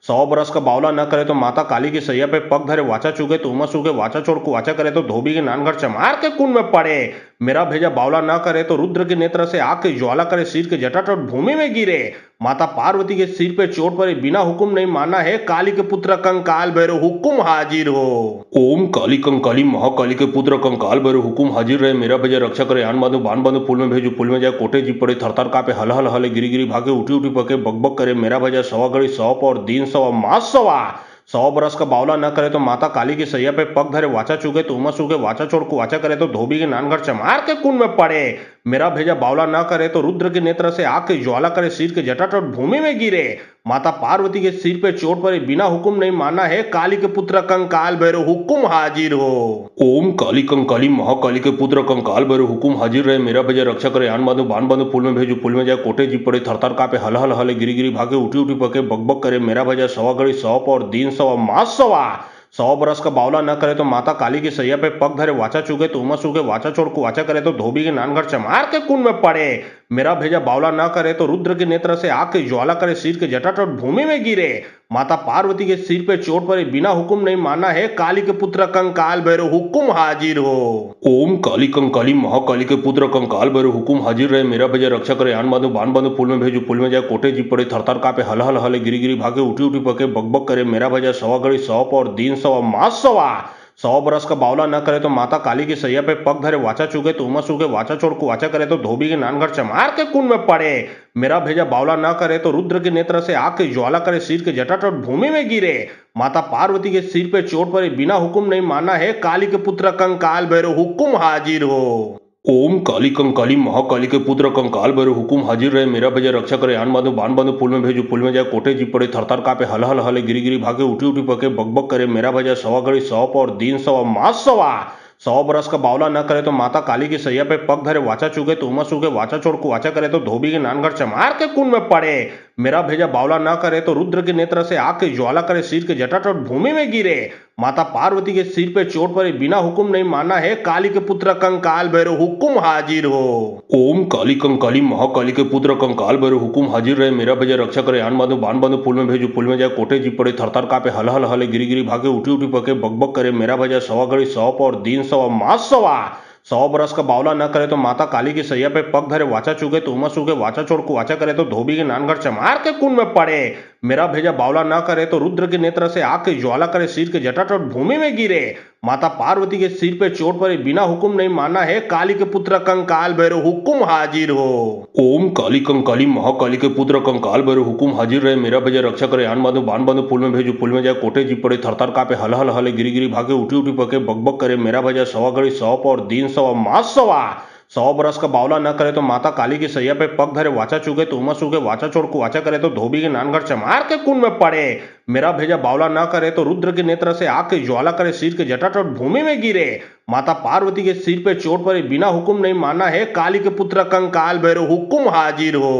100 बरस का बावला न करे तो माता काली की सैया पे पग धरे, वाचा चुके तो उमस उगे, वाचा छोड़ को वाचा करे तो धोबी के नानघर चमार के कुंड में पड़े। मेरा भेजा बावला न करे तो रुद्र के नेत्र से आग की ज्वाला करे, सिर के जटाटट भूमि में गिरे। माता पार्वती के सिर पे चोट पड़े, बिना हुक्म नहीं माना है काली के पुत्र कंकाल भैरव, हुक्म हाजिर हो। ओम काली कंकाली महाकाली के पुत्र कंकाल भैरव, हुकुम हाजिर रहे, मेरा भैया रक्षा करे, आन बांधो बाण बांधो, फूल में भेजो फूल में जाए, कोटे जी पड़े थरथर कापे, हल हल हले गिरी गिरी भागे, उठी उठी पके, बकबक करे, मेरा भैया सवा घड़ी 100 और दिन सवा मास सवा। 100 बरस का बावला न करे तो माता काली की सैया पे पग धरे, वाचा चुके तो उमस उगे, वाचा छोड़ को वाचा करे तो धोबी के नानघर चमार के कुंड में पड़े। मेरा भेजा बावला न करे तो रुद्र के नेत्र से आग की ज्वाला करे, सिर के जटाटट भूमि में गिरे। माता पार्वती के सिर पे चोट पड़े, बिना हुक्म नहीं माना है काली के पुत्र कंकाल भैरव, हुक्म हाजिर हो। ओम काली कंकाली महाकाली के पुत्र कंकाल भैरव, हुकुम हाजिर रहे, मेरा भैया रक्षा करे, आन बांधो बाण बांधो, फूल में भेजो फूल में जाए, कोटे जी पड़े थरथर कापे, हल हल हले गिरी गिरी भागे, उठी उठी पके, बकबक करे, मेरा भैया सवा घड़ी 100 और दिन सवा मास सवा। 100 बरस का बावला न करे तो माता काली की सैया पे पग धरे, वाचा चुके तो उमस उगे, वाचा छोड़ को वाचा करे तो धोबी के नानघर चमार के कुंड में पड़े। मेरा भेजा बावला न करे तो रुद्र के नेत्र से आग की ज्वाला करे, सिर के जटाटट भूमि में गिरे। माता पार्वती के सिर पे चोट पड़े, बिना हुक्म नहीं माना है काली के पुत्र कंकाल भैरव, हुक्म हाजिर हो। ओम काली कंकाली महाकाली के पुत्र कंकाल भैरव, हुकुम हाजिर रहे, मेरा भैया रक्षा करे, आन बांधो बाण बांधो, फूल में भेजो फूल में जाए, कोटे जी पड़े थरथर कापे, हल हल हले गिरी गिरी भागे, उठी उठी पके, बकबक करे, मेरा भैया सवा घड़ी 100 और दिन सवा मास सवा। 100 बरस का बावला न करे तो माता काली की सैया पे पग धरे, वाचा चुके तो उमस उगे, वाचा छोड़ को वाचा करे तो धोबी के नानघर चमार के कुंड में पड़े। मेरा भेजा बावला न करे तो रुद्र के नेत्र से आग की ज्वाला करे, सिर के जटाटट भूमि में गिरे। माता पार्वती के सिर पे चोट पड़े, बिना हुक्म नहीं माना है काली के पुत्र कंकाल भैरव, हुक्म हाजिर हो। ओम काली कंकाली महाकाली के पुत्र कंकाल भैरव, हुकुम हाजिर रहे, मेरा भैया रक्षा करे, आन बांधो बाण बांधो, फूल में भेजो फूल में जाए, कोटे जी पड़े थरथर कापे, हल हल हले गिरी गिरी भागे, उठी उठी पके, बकबक करे, मेरा भैया सवा घड़ी 100 और दिन सवा मास सवा। 100 बरस का बावला न करे तो माता काली की सैया पे पग धरे, वाचा चुके तो उमस उगे, वाचा छोड़ को वाचा करे तो धोबी के नानघर चमार के कुंड में पड़े। मेरा भेजा बावला न करे तो रुद्र के नेत्र से आग की ज्वाला करे, सिर के जटाटट भूमि में गिरे। माता पार्वती के सिर पे चोट पड़े, बिना हुक्म नहीं माना है काली के पुत्र कंकाल भैरव, हुक्म हाजिर हो। ओम काली कंकाली महाकाली के पुत्र कंकाल भैरव, हुकुम हाजिर रहे, मेरा भैया रक्षा करे, आन बांधो बाण बांधो, फूल में भेजो फूल में जाए, कोटे जी पड़े थरथर कापे, हल हल हले गिरी गिरी भागे, उठी उठी पके, बकबक करे, मेरा भैया सवा घड़ी 100 और दिन सवा मास सवा। 100 बरस का बावला न करे तो माता काली की सैया पे पग धरे, वाचा चुके तो उमस उगे, वाचा छोड़ को वाचा करे तो धोबी के नानघर चमार के कुंड में पड़े। मेरा भेजा बावला न करे तो रुद्र के नेत्र से आग की ज्वाला करे, सिर के जटाटट भूमि में गिरे। माता पार्वती के सिर पे चोट पड़े, बिना हुक्म नहीं माना है काली के पुत्र कंकाल भैरव, हुक्म हाजिर हो। ओम काली कंकाली महाकाली के पुत्र कंकाल भैरव, हुकुम हाजिर रहे, मेरा भैया रक्षा करे, आन बांधो बाण बांधो, फूल में भेजो फूल में जाए, कोटे जी पड़े थरथर कापे, हल हल हले गिरी गिरी भागे, उठी उठी पके, बकबक करे, मेरा भैया सवा घड़ी 100 और दिन सवा मास सवा। 100 बरस का बावला न करे तो माता काली की सैया पे पग धरे, वाचा चुके तो उमस उगे, वाचा छोड़ को वाचा करे तो धोबी के नानघर चमार के कुंड में पड़े। मेरा भेजा बावला न करे तो रुद्र के नेत्र से आग की ज्वाला करे, सिर के जटाटट भूमि में गिरे। माता पार्वती के सिर पे चोट पड़े, बिना हुक्म नहीं माना है, काली के पुत्र कंकाल भैरव हुक्म हाजिर हो।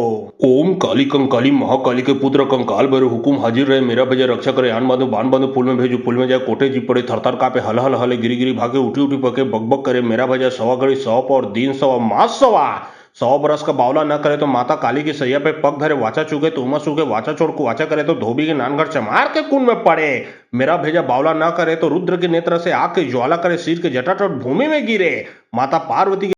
ओम काली कंकाली महाकाली के पुत्र कंकाल भैरव हुकुम हाजिर रहे, मेरा भैया रक्षा करे, आन बांधो बांध बांधो फूल में भेजो, फूल में जाए, कोटे जी पड़े, थरथर कापे, हल हल हले, गिरी गिरी भागे, उठी उठी पके, बक बक करे, मेरा भैया 100 घड़ी 100 और दिन 100 मास 100 बरस का बावला न करे तो माता काली की सैया पे पग धरे, वाचा चुके तो उमा सूखे, वाचा छोड़ को वाचा करे तो धोबी के नानघर चमार के कुंड में पड़े, मेरा भेजा बावला न करे तो रुद्र के नेत्र से आग की ज्वाला करे, सिर के जटाटट भूमि में गिरे। माता पार्वती